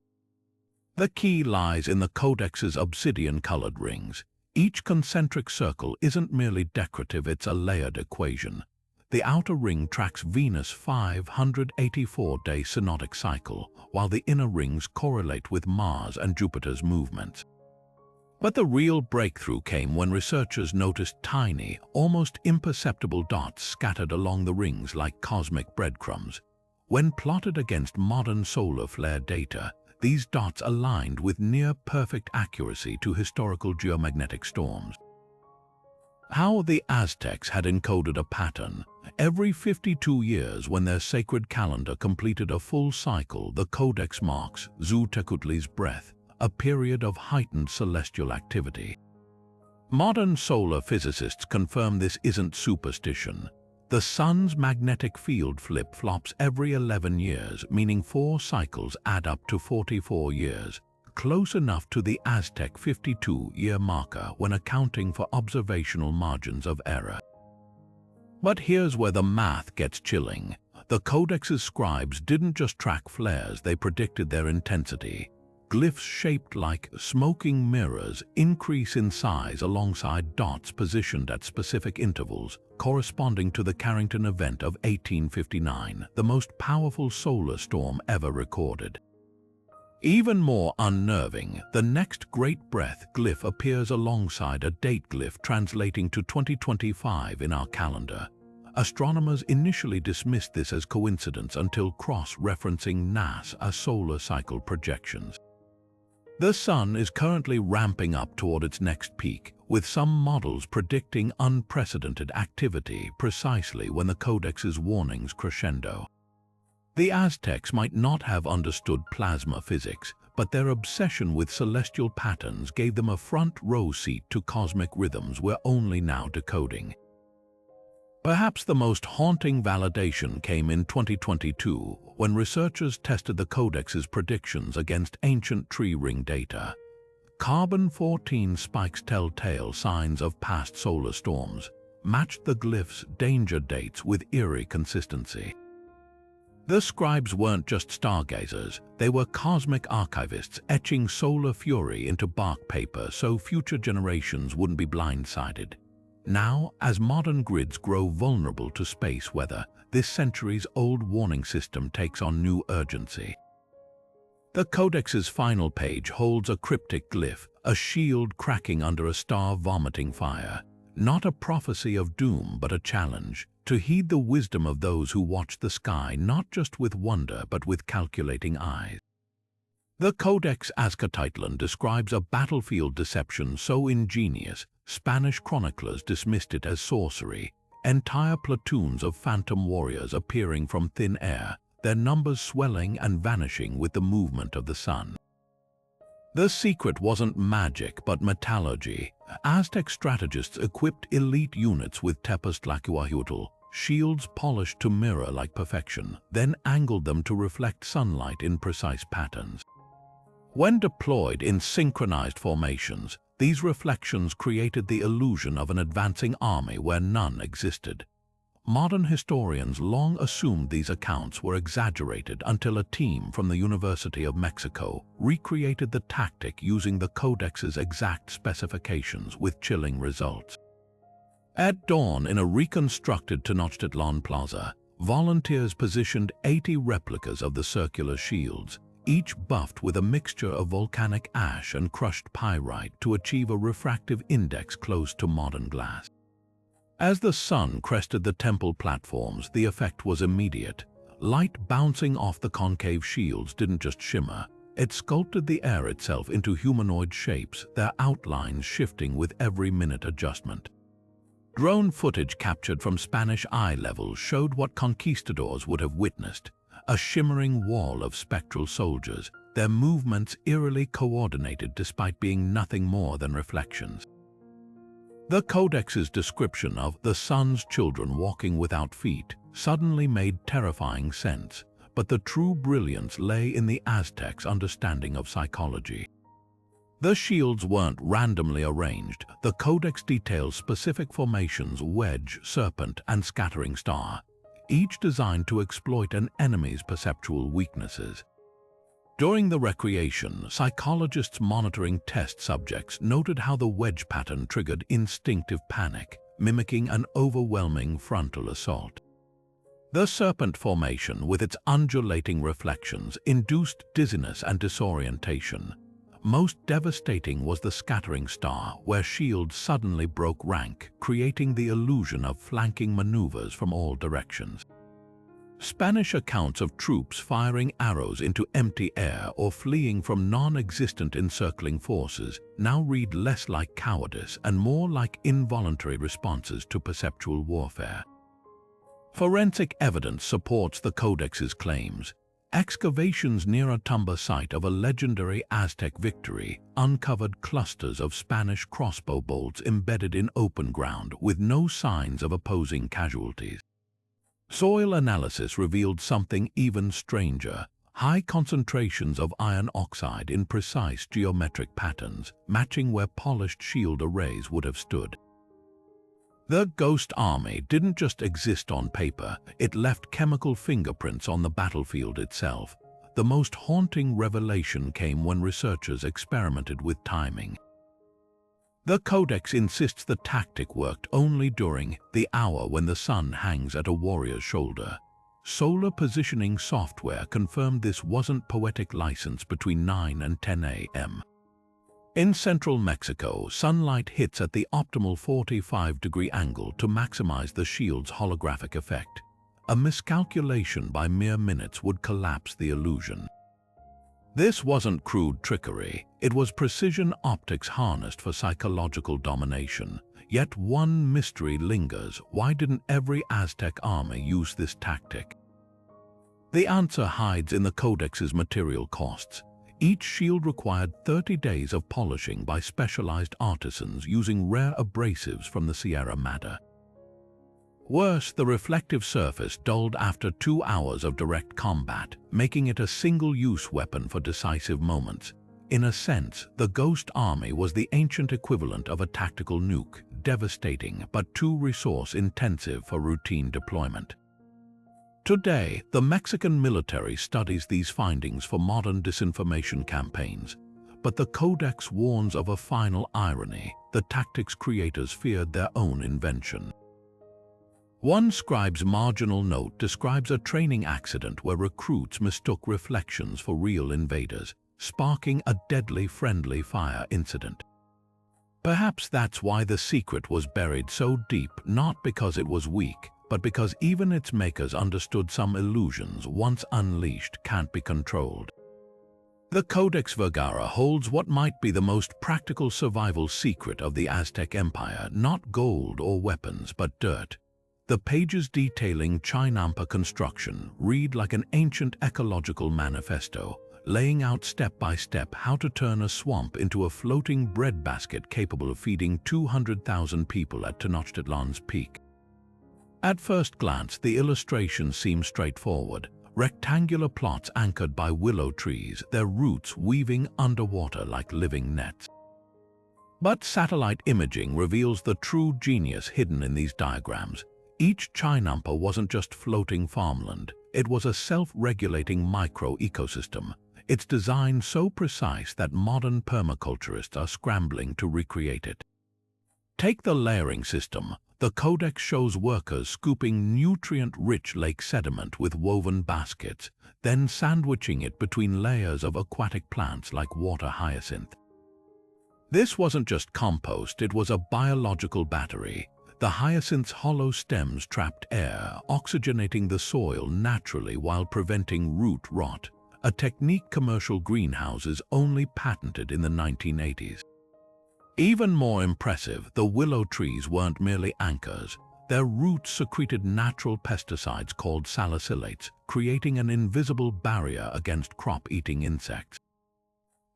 [SPEAKER 1] The key lies in the Codex's obsidian-colored rings. Each concentric circle isn't merely decorative, it's a layered equation. The outer ring tracks Venus' 584-day synodic cycle, while the inner rings correlate with Mars and Jupiter's movements. But the real breakthrough came when researchers noticed tiny, almost imperceptible dots scattered along the rings like cosmic breadcrumbs. When plotted against modern solar flare data, these dots aligned with near-perfect accuracy to historical geomagnetic storms. How the Aztecs had encoded a pattern. Every 52 years, when their sacred calendar completed a full cycle, the Codex marks Xiuhtecuhtli's breath, a period of heightened celestial activity. Modern solar physicists confirm this isn't superstition. The sun's magnetic field flip-flops every 11 years, meaning 4 cycles add up to 44 years, close enough to the Aztec 52-year marker when accounting for observational margins of error. But here's where the math gets chilling. The Codex's scribes didn't just track flares, they predicted their intensity. Glyphs shaped like smoking mirrors increase in size alongside dots positioned at specific intervals, corresponding to the Carrington event of 1859, the most powerful solar storm ever recorded. Even more unnerving, the next Great Breath glyph appears alongside a date glyph translating to 2025 in our calendar. Astronomers initially dismissed this as coincidence until cross-referencing NASA solar cycle projections. The sun is currently ramping up toward its next peak, with some models predicting unprecedented activity precisely when the Codex's warnings crescendo. The Aztecs might not have understood plasma physics, but their obsession with celestial patterns gave them a front-row seat to cosmic rhythms we're only now decoding. Perhaps the most haunting validation came in 2022, when researchers tested the Codex's predictions against ancient tree ring data. Carbon-14 spikes telltale signs of past solar storms, matched the glyph's danger dates with eerie consistency. The scribes weren't just stargazers, they were cosmic archivists etching solar fury into bark paper so future generations wouldn't be blindsided. Now, as modern grids grow vulnerable to space weather, this centuries-old warning system takes on new urgency. The Codex's final page holds a cryptic glyph, a shield cracking under a star vomiting fire. Not a prophecy of doom, but a challenge to heed the wisdom of those who watch the sky not just with wonder but with calculating eyes. The Codex Aztectlan describes a battlefield deception so ingenious, Spanish chroniclers dismissed it as sorcery. Entire platoons of phantom warriors appearing from thin air, their numbers swelling and vanishing with the movement of the sun. The secret wasn't magic but metallurgy. Aztec strategists equipped elite units with Tepoztlaquahuitl, shields polished to mirror like perfection, then angled them to reflect sunlight in precise patterns. When deployed in synchronized formations, these reflections created the illusion of an advancing army where none existed. Modern historians long assumed these accounts were exaggerated until a team from the University of Mexico recreated the tactic using the Codex's exact specifications with chilling results. At dawn in a reconstructed Tenochtitlan Plaza, volunteers positioned 80 replicas of the circular shields, each buffed with a mixture of volcanic ash and crushed pyrite to achieve a refractive index close to modern glass. As the sun crested the temple platforms, the effect was immediate. Light bouncing off the concave shields didn't just shimmer, it sculpted the air itself into humanoid shapes, their outlines shifting with every minute adjustment. Drone footage captured from Spanish eye level showed what conquistadors would have witnessed: a shimmering wall of spectral soldiers, their movements eerily coordinated despite being nothing more than reflections. The Codex's description of the sun's children walking without feet suddenly made terrifying sense, but the true brilliance lay in the Aztecs' understanding of psychology. The shields weren't randomly arranged. The Codex details specific formations: wedge, serpent, and scattering star. each designed to exploit an enemy's perceptual weaknesses. During the recreation, psychologists monitoring test subjects noted how the wedge pattern triggered instinctive panic, mimicking an overwhelming frontal assault. The serpent formation, with its undulating reflections, induced dizziness and disorientation. Most devastating was the scattering star, where shields suddenly broke rank, creating the illusion of flanking maneuvers from all directions. Spanish accounts of troops firing arrows into empty air or fleeing from non-existent encircling forces now read less like cowardice and more like involuntary responses to perceptual warfare. Forensic evidence supports the Codex's claims. Excavations near a tumba site of a legendary Aztec victory uncovered clusters of Spanish crossbow bolts embedded in open ground with no signs of opposing casualties. Soil analysis revealed something even stranger: high concentrations of iron oxide in precise geometric patterns, matching where polished shield arrays would have stood. The Ghost Army didn't just exist on paper, it left chemical fingerprints on the battlefield itself. The most haunting revelation came when researchers experimented with timing. The Codex insists the tactic worked only during the hour when the sun hangs at a warrior's shoulder. Solar positioning software confirmed this wasn't poetic license between 9 and 10 a.m. In central Mexico, sunlight hits at the optimal 45-degree angle to maximize the shield's holographic effect. A miscalculation by mere minutes would collapse the illusion. This wasn't crude trickery, it was precision optics harnessed for psychological domination. Yet one mystery lingers: why didn't every Aztec army use this tactic? The answer hides in the Codex's material costs. Each shield required 30 days of polishing by specialized artisans using rare abrasives from the Sierra Madre. Worse, the reflective surface dulled after 2 hours of direct combat, making it a single-use weapon for decisive moments. In a sense, the Ghost Army was the ancient equivalent of a tactical nuke, devastating but too resource-intensive for routine deployment. Today, the Mexican military studies these findings for modern disinformation campaigns. But the Codex warns of a final irony: the tactics creators feared their own invention. One scribe's marginal note describes a training accident where recruits mistook reflections for real invaders, sparking a deadly friendly fire incident. Perhaps that's why the secret was buried so deep, not because it was weak, but because even its makers understood some illusions, once unleashed, can't be controlled. The Codex Vergara holds what might be the most practical survival secret of the Aztec Empire: not gold or weapons, but dirt. The pages detailing Chinampa construction read like an ancient ecological manifesto, laying out step by step how to turn a swamp into a floating breadbasket capable of feeding 200,000 people at Tenochtitlan's peak. At first glance, the illustrations seem straightforward: rectangular plots anchored by willow trees, their roots weaving underwater like living nets. But satellite imaging reveals the true genius hidden in these diagrams. Each Chinampa wasn't just floating farmland, it was a self-regulating micro-ecosystem, its design so precise that modern permaculturists are scrambling to recreate it. Take the layering system. The Codex shows workers scooping nutrient-rich lake sediment with woven baskets, then sandwiching it between layers of aquatic plants like water hyacinth. This wasn't just compost, it was a biological battery. The hyacinth's hollow stems trapped air, oxygenating the soil naturally while preventing root rot, a technique commercial greenhouses only patented in the 1980s. Even more impressive, the willow trees weren't merely anchors. Their roots secreted natural pesticides called salicylates, creating an invisible barrier against crop-eating insects.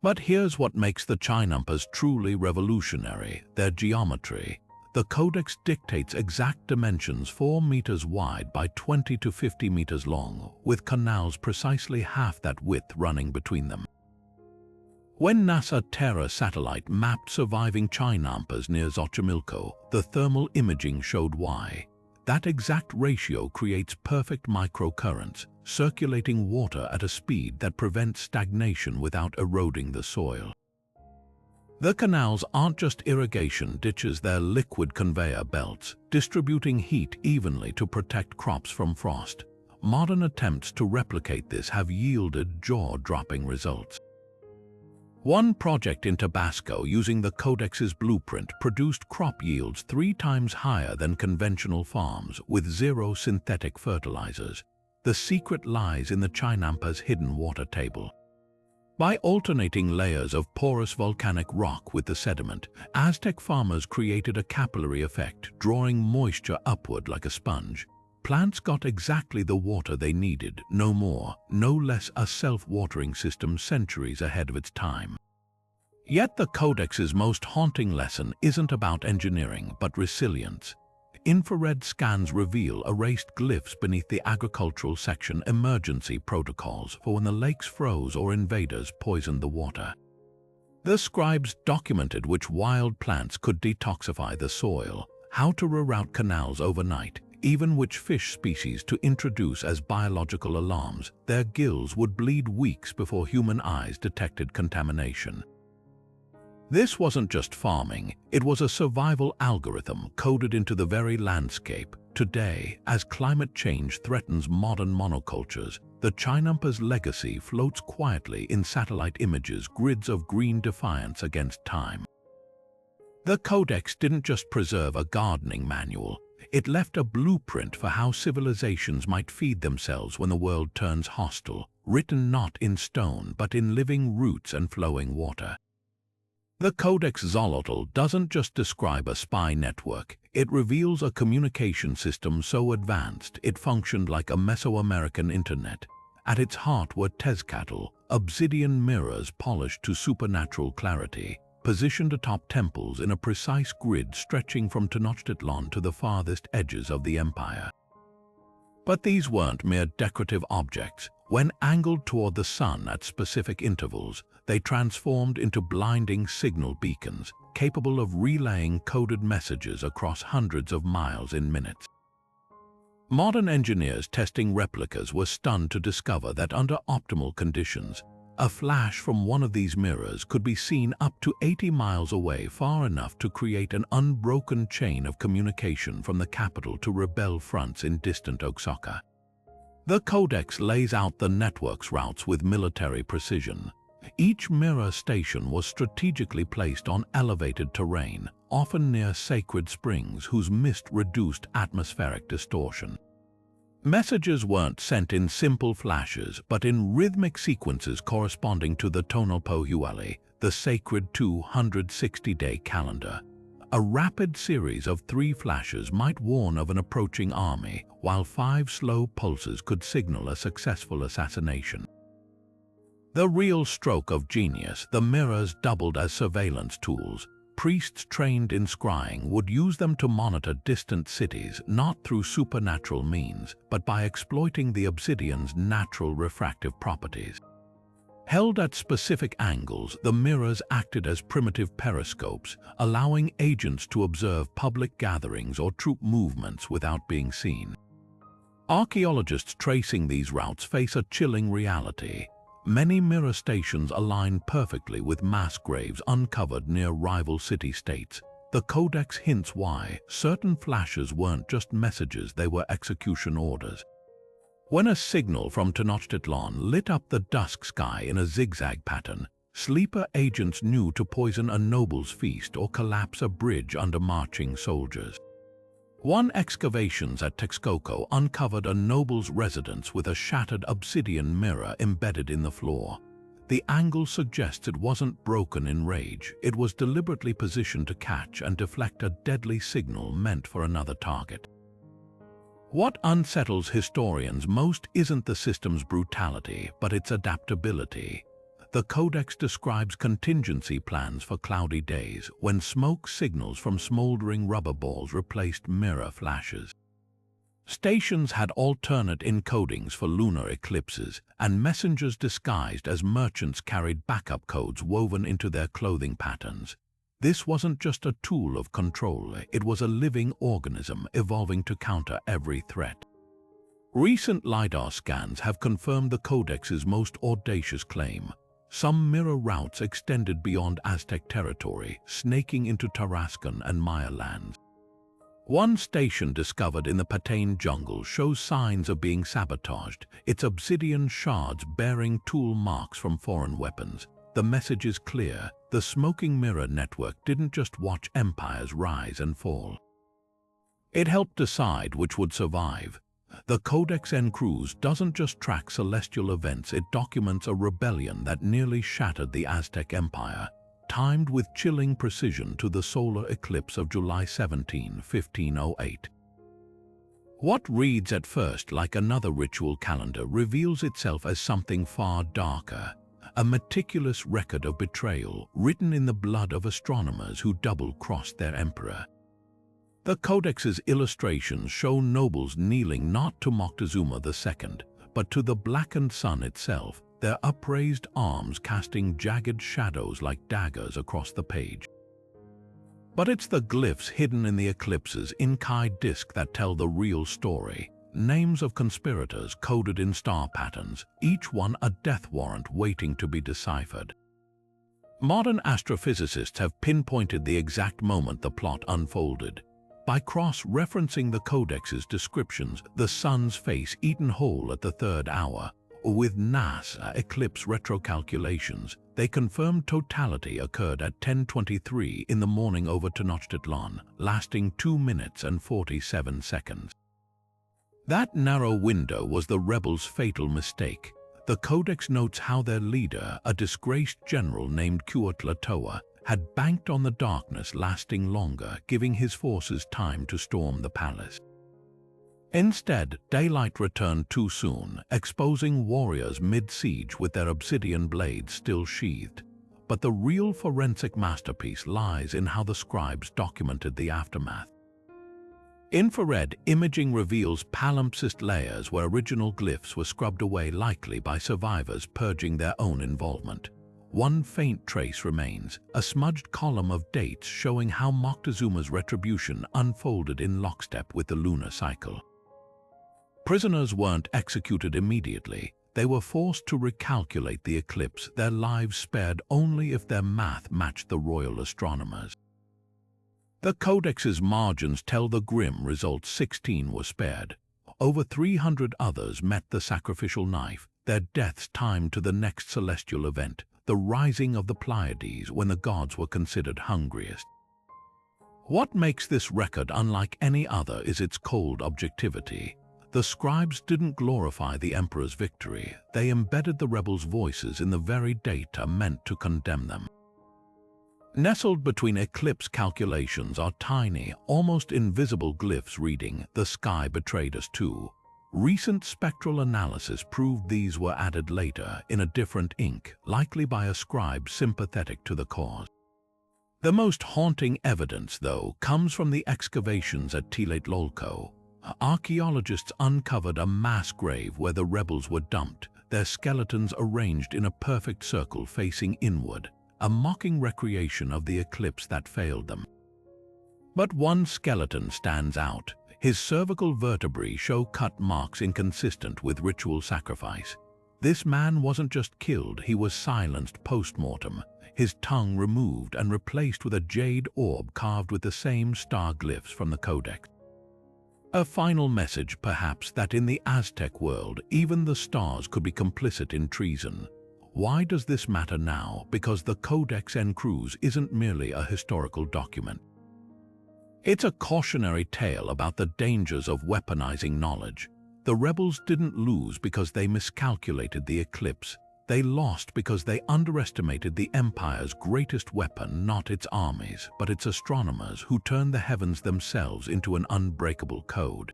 [SPEAKER 1] But here's what makes the Chinampas truly revolutionary: their geometry. The Codex dictates exact dimensions 4 meters wide by 20 to 50 meters long, with canals precisely half that width running between them. When NASA Terra satellite mapped surviving Chinampas near Xochimilco, the thermal imaging showed why. That exact ratio creates perfect microcurrents, circulating water at a speed that prevents stagnation without eroding the soil. The canals aren't just irrigation ditches, they're liquid conveyor belts, distributing heat evenly to protect crops from frost. Modern attempts to replicate this have yielded jaw-dropping results. One project in Tabasco using the Codex's blueprint produced crop yields 3 times higher than conventional farms with 0 synthetic fertilizers. The secret lies in the Chinampa's hidden water table. By alternating layers of porous volcanic rock with the sediment, Aztec farmers created a capillary effect, drawing moisture upward like a sponge. Plants got exactly the water they needed, no more, no less, a self-watering system centuries ahead of its time. Yet the Codex's most haunting lesson isn't about engineering, but resilience. Infrared scans reveal erased glyphs beneath the agricultural section, emergency protocols for when the lakes froze or invaders poisoned the water. The scribes documented which wild plants could detoxify the soil, how to reroute canals overnight, even which fish species to introduce as biological alarms. Their gills would bleed weeks before human eyes detected contamination. This wasn't just farming, it was a survival algorithm coded into the very landscape. Today, as climate change threatens modern monocultures, the Chinampa's legacy floats quietly in satellite images, grids of green defiance against time. The Codex didn't just preserve a gardening manual, it left a blueprint for how civilizations might feed themselves when the world turns hostile, written not in stone but in living roots and flowing water. The Codex Xolotl doesn't just describe a spy network, it reveals a communication system so advanced it functioned like a Mesoamerican internet. At its heart were Tezcatl, obsidian mirrors polished to supernatural clarity, positioned atop temples in a precise grid stretching from Tenochtitlan to the farthest edges of the empire. But these weren't mere decorative objects. When angled toward the sun at specific intervals, they transformed into blinding signal beacons, capable of relaying coded messages across hundreds of miles in minutes. Modern engineers testing replicas were stunned to discover that under optimal conditions, a flash from one of these mirrors could be seen up to 80 miles away, far enough to create an unbroken chain of communication from the capital to rebel fronts in distant Oaxaca. The Codex lays out the network's routes with military precision. Each mirror station was strategically placed on elevated terrain, often near sacred springs whose mist reduced atmospheric distortion. Messages weren't sent in simple flashes, but in rhythmic sequences corresponding to the Tonopō, the sacred 260-day calendar. A rapid series of 3 flashes might warn of an approaching army, while 5 slow pulses could signal a successful assassination. The real stroke of genius, the mirrors doubled as surveillance tools. Priests trained in scrying would use them to monitor distant cities, not through supernatural means, but by exploiting the obsidian's natural refractive properties. Held at specific angles, the mirrors acted as primitive periscopes, allowing agents to observe public gatherings or troop movements without being seen. Archaeologists tracing these routes face a chilling reality. Many mirror stations align perfectly with mass graves uncovered near rival city-states. The Codex hints why. Certain flashes weren't just messages, they were execution orders. When a signal from Tenochtitlan lit up the dusk sky in a zigzag pattern, sleeper agents knew to poison a noble's feast or collapse a bridge under marching soldiers. One excavations at Texcoco uncovered a noble's residence with a shattered obsidian mirror embedded in the floor. The angle suggests it wasn't broken in rage, it was deliberately positioned to catch and deflect a deadly signal meant for another target. What unsettles historians most isn't the system's brutality, but its adaptability. The Codex describes contingency plans for cloudy days, when smoke signals from smoldering rubber balls replaced mirror flashes. Stations had alternate encodings for lunar eclipses, and messengers disguised as merchants carried backup codes woven into their clothing patterns. This wasn't just a tool of control, it was a living organism evolving to counter every threat. Recent LiDAR scans have confirmed the Codex's most audacious claim. Some mirror routes extended beyond Aztec territory, snaking into Tarascan and Maya lands. One station discovered in the Patane jungle shows signs of being sabotaged, its obsidian shards bearing tool marks from foreign weapons. The message is clear: the smoking mirror network didn't just watch empires rise and fall. It helped decide which would survive. The Codex Cruz doesn't just track celestial events, it documents a rebellion that nearly shattered the Aztec Empire, timed with chilling precision to the solar eclipse of July 17, 1508. What reads at first like another ritual calendar reveals itself as something far darker, a meticulous record of betrayal written in the blood of astronomers who double-crossed their emperor. The Codex's illustrations show nobles kneeling not to Moctezuma II, but to the blackened sun itself, their upraised arms casting jagged shadows like daggers across the page. But it's the glyphs hidden in the eclipse's inky disk that tell the real story. Names of conspirators coded in star patterns, each one a death warrant waiting to be deciphered. Modern astrophysicists have pinpointed the exact moment the plot unfolded. By cross-referencing the Codex's descriptions, the sun's face eaten whole at the third hour, or with NASA eclipse retrocalculations, they confirmed totality occurred at 10:23 in the morning over Tenochtitlan, lasting 2 minutes and 47 seconds. That narrow window was the rebels' fatal mistake. The Codex notes how their leader, a disgraced general named Cuauhtlatoa, had banked on the darkness lasting longer, giving his forces time to storm the palace. Instead, daylight returned too soon, exposing warriors mid-siege with their obsidian blades still sheathed. But the real forensic masterpiece lies in how the scribes documented the aftermath. Infrared imaging reveals palimpsest layers where original glyphs were scrubbed away, likely by survivors purging their own involvement. One faint trace remains, a smudged column of dates showing how Moctezuma's retribution unfolded in lockstep with the lunar cycle. Prisoners weren't executed immediately. They were forced to recalculate the eclipse, their lives spared only if their math matched the royal astronomers. The Codex's margins tell the grim result: 16 were spared. Over 300 others met the sacrificial knife, their deaths timed to the next celestial event, the rising of the Pleiades when the gods were considered hungriest. What makes this record unlike any other is its cold objectivity. The scribes didn't glorify the emperor's victory, they embedded the rebels' voices in the very data meant to condemn them. Nestled between eclipse calculations are tiny, almost invisible glyphs reading, "The sky betrayed us too." Recent spectral analysis proved these were added later in a different ink, likely by a scribe sympathetic to the cause. The most haunting evidence, though, comes from the excavations at Tlatelolco. Archaeologists uncovered a mass grave where the rebels were dumped, their skeletons arranged in a perfect circle facing inward, a mocking recreation of the eclipse that failed them. But one skeleton stands out. His cervical vertebrae show cut marks inconsistent with ritual sacrifice. This man wasn't just killed, he was silenced post-mortem, his tongue removed and replaced with a jade orb carved with the same star glyphs from the Codex. A final message, perhaps, that in the Aztec world, even the stars could be complicit in treason. Why does this matter now? Because the Codex Cruz isn't merely a historical document. It's a cautionary tale about the dangers of weaponizing knowledge. The rebels didn't lose because they miscalculated the eclipse. They lost because they underestimated the empire's greatest weapon, not its armies, but its astronomers who turned the heavens themselves into an unbreakable code.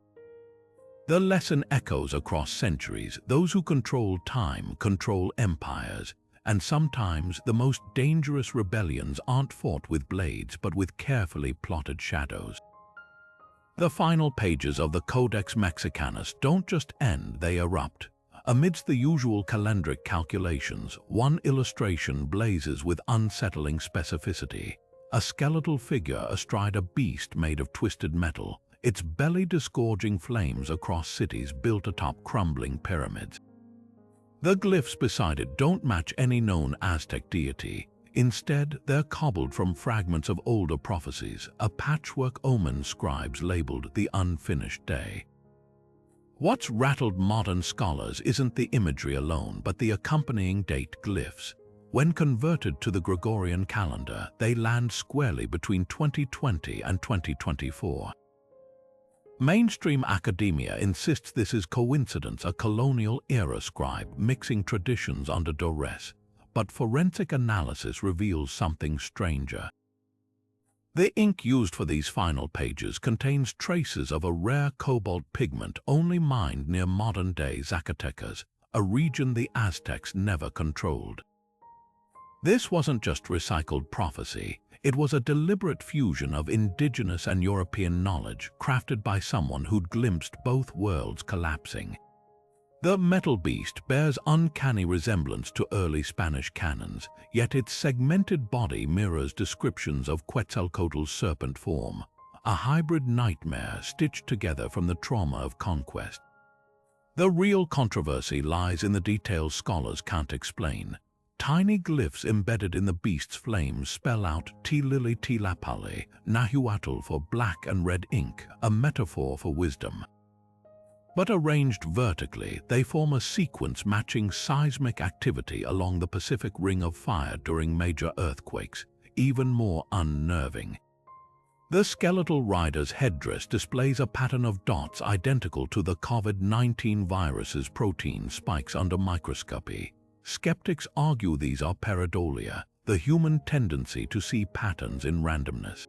[SPEAKER 1] The lesson echoes across centuries. Those who control time control empires, and sometimes the most dangerous rebellions aren't fought with blades but with carefully plotted shadows. The final pages of the Codex Mexicanus don't just end, they erupt. Amidst the usual calendric calculations, one illustration blazes with unsettling specificity. a skeletal figure astride a beast made of twisted metal, its belly disgorging flames across cities built atop crumbling pyramids. The glyphs beside it don't match any known Aztec deity. Instead, they're cobbled from fragments of older prophecies, a patchwork omen scribes labeled the unfinished day. What's rattled modern scholars isn't the imagery alone, but the accompanying date glyphs. When converted to the Gregorian calendar, they land squarely between 2020 and 2024. Mainstream academia insists this is coincidence, a colonial-era scribe mixing traditions under duress, but forensic analysis reveals something stranger. The ink used for these final pages contains traces of a rare cobalt pigment only mined near modern-day Zacatecas, a region the Aztecs never controlled. This wasn't just recycled prophecy, it was a deliberate fusion of indigenous and European knowledge crafted by someone who'd glimpsed both worlds collapsing. The metal beast bears uncanny resemblance to early Spanish canons, yet its segmented body mirrors descriptions of Quetzalcoatl's serpent form, a hybrid nightmare stitched together from the trauma of conquest. The real controversy lies in the details scholars can't explain. Tiny glyphs embedded in the beast's flames spell out Tilili Tilapali, Nahuatl for black and red ink, a metaphor for wisdom. But arranged vertically, they form a sequence matching seismic activity along the Pacific Ring of Fire during major earthquakes, even more unnerving. The skeletal rider's headdress displays a pattern of dots identical to the COVID-19 virus's protein spikes under microscopy. Skeptics argue these are pareidolia, the human tendency to see patterns in randomness.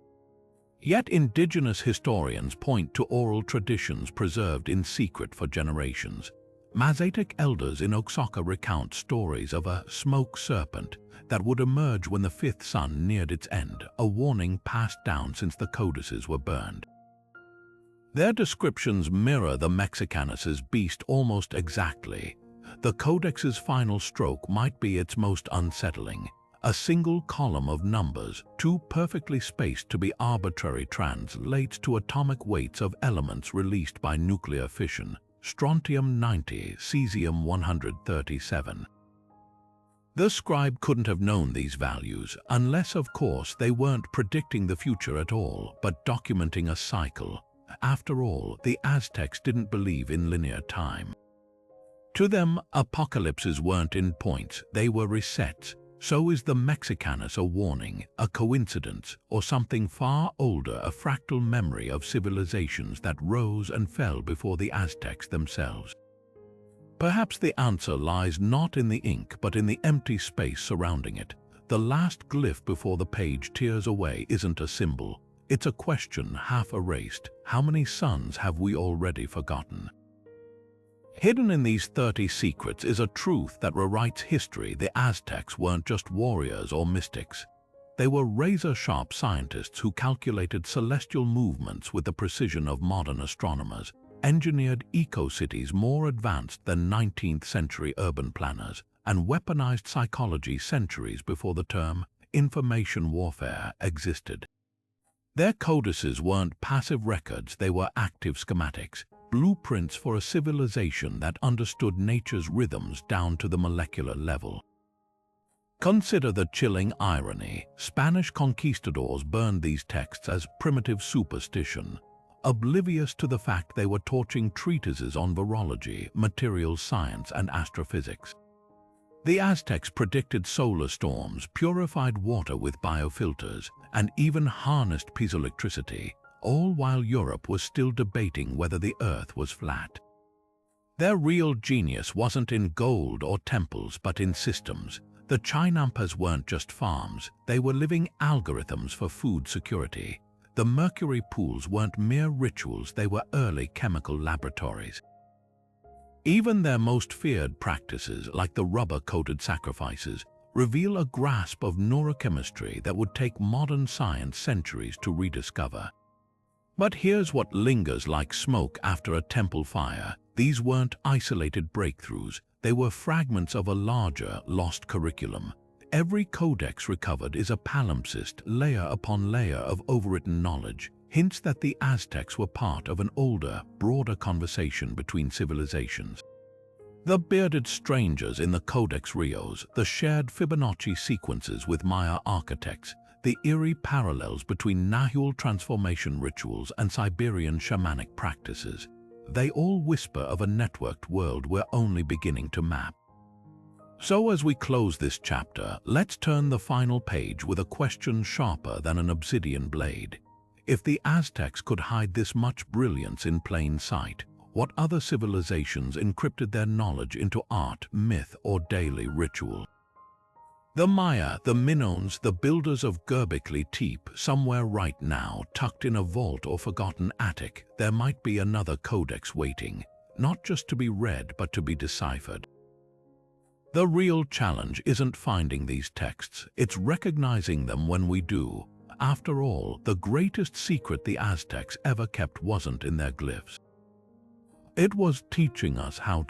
[SPEAKER 1] Yet indigenous historians point to oral traditions preserved in secret for generations. Mazatec elders in Oaxaca recount stories of a smoke serpent that would emerge when the fifth sun neared its end, a warning passed down since the codices were burned. Their descriptions mirror the Mexicanus's beast almost exactly. The Codex's final stroke might be its most unsettling. A single column of numbers, too perfectly spaced to be arbitrary, translates to atomic weights of elements released by nuclear fission: strontium-90, cesium-137. The scribe couldn't have known these values, unless, of course, they weren't predicting the future at all, but documenting a cycle. After all, the Aztecs didn't believe in linear time. To them, apocalypses weren't endpoints, they were resets. So is the Mexicanus a warning, a coincidence, or something far older, a fractal memory of civilizations that rose and fell before the Aztecs themselves? Perhaps the answer lies not in the ink but in the empty space surrounding it. The last glyph before the page tears away isn't a symbol, it's a question half erased. How many suns have we already forgotten? Hidden in these 30 secrets is a truth that rewrites history. The Aztecs weren't just warriors or mystics. They were razor-sharp scientists who calculated celestial movements with the precision of modern astronomers, engineered eco-cities more advanced than 19th-century urban planners, and weaponized psychology centuries before the term information warfare existed. Their codices weren't passive records, they were active schematics, blueprints for a civilization that understood nature's rhythms down to the molecular level. Consider the chilling irony. Spanish conquistadors burned these texts as primitive superstition, oblivious to the fact they were torching treatises on virology, materials science, and astrophysics. The Aztecs predicted solar storms, purified water with biofilters, and even harnessed piezoelectricity, all while Europe was still debating whether the Earth was flat. Their real genius wasn't in gold or temples, but in systems. The Chinampas weren't just farms, they were living algorithms for food security. The mercury pools weren't mere rituals, they were early chemical laboratories. Even their most feared practices, like the rubber-coated sacrifices, reveal a grasp of neurochemistry that would take modern science centuries to rediscover. But here's what lingers like smoke after a temple fire. These weren't isolated breakthroughs, they were fragments of a larger, lost curriculum. Every codex recovered is a palimpsest, layer upon layer of overwritten knowledge, hints that the Aztecs were part of an older, broader conversation between civilizations. The bearded strangers in the Codex Rios, the shared Fibonacci sequences with Maya architects, the eerie parallels between Nahual transformation rituals and Siberian shamanic practices, they all whisper of a networked world we're only beginning to map. So as we close this chapter, let's turn the final page with a question sharper than an obsidian blade. If the Aztecs could hide this much brilliance in plain sight, what other civilizations encrypted their knowledge into art, myth, or daily ritual? The Maya, the Minoans, the builders of Göbekli Tepe, somewhere right now, tucked in a vault or forgotten attic, there might be another codex waiting, not just to be read but to be deciphered. The real challenge isn't finding these texts, it's recognizing them when we do. After all, the greatest secret the Aztecs ever kept wasn't in their glyphs. It was teaching us how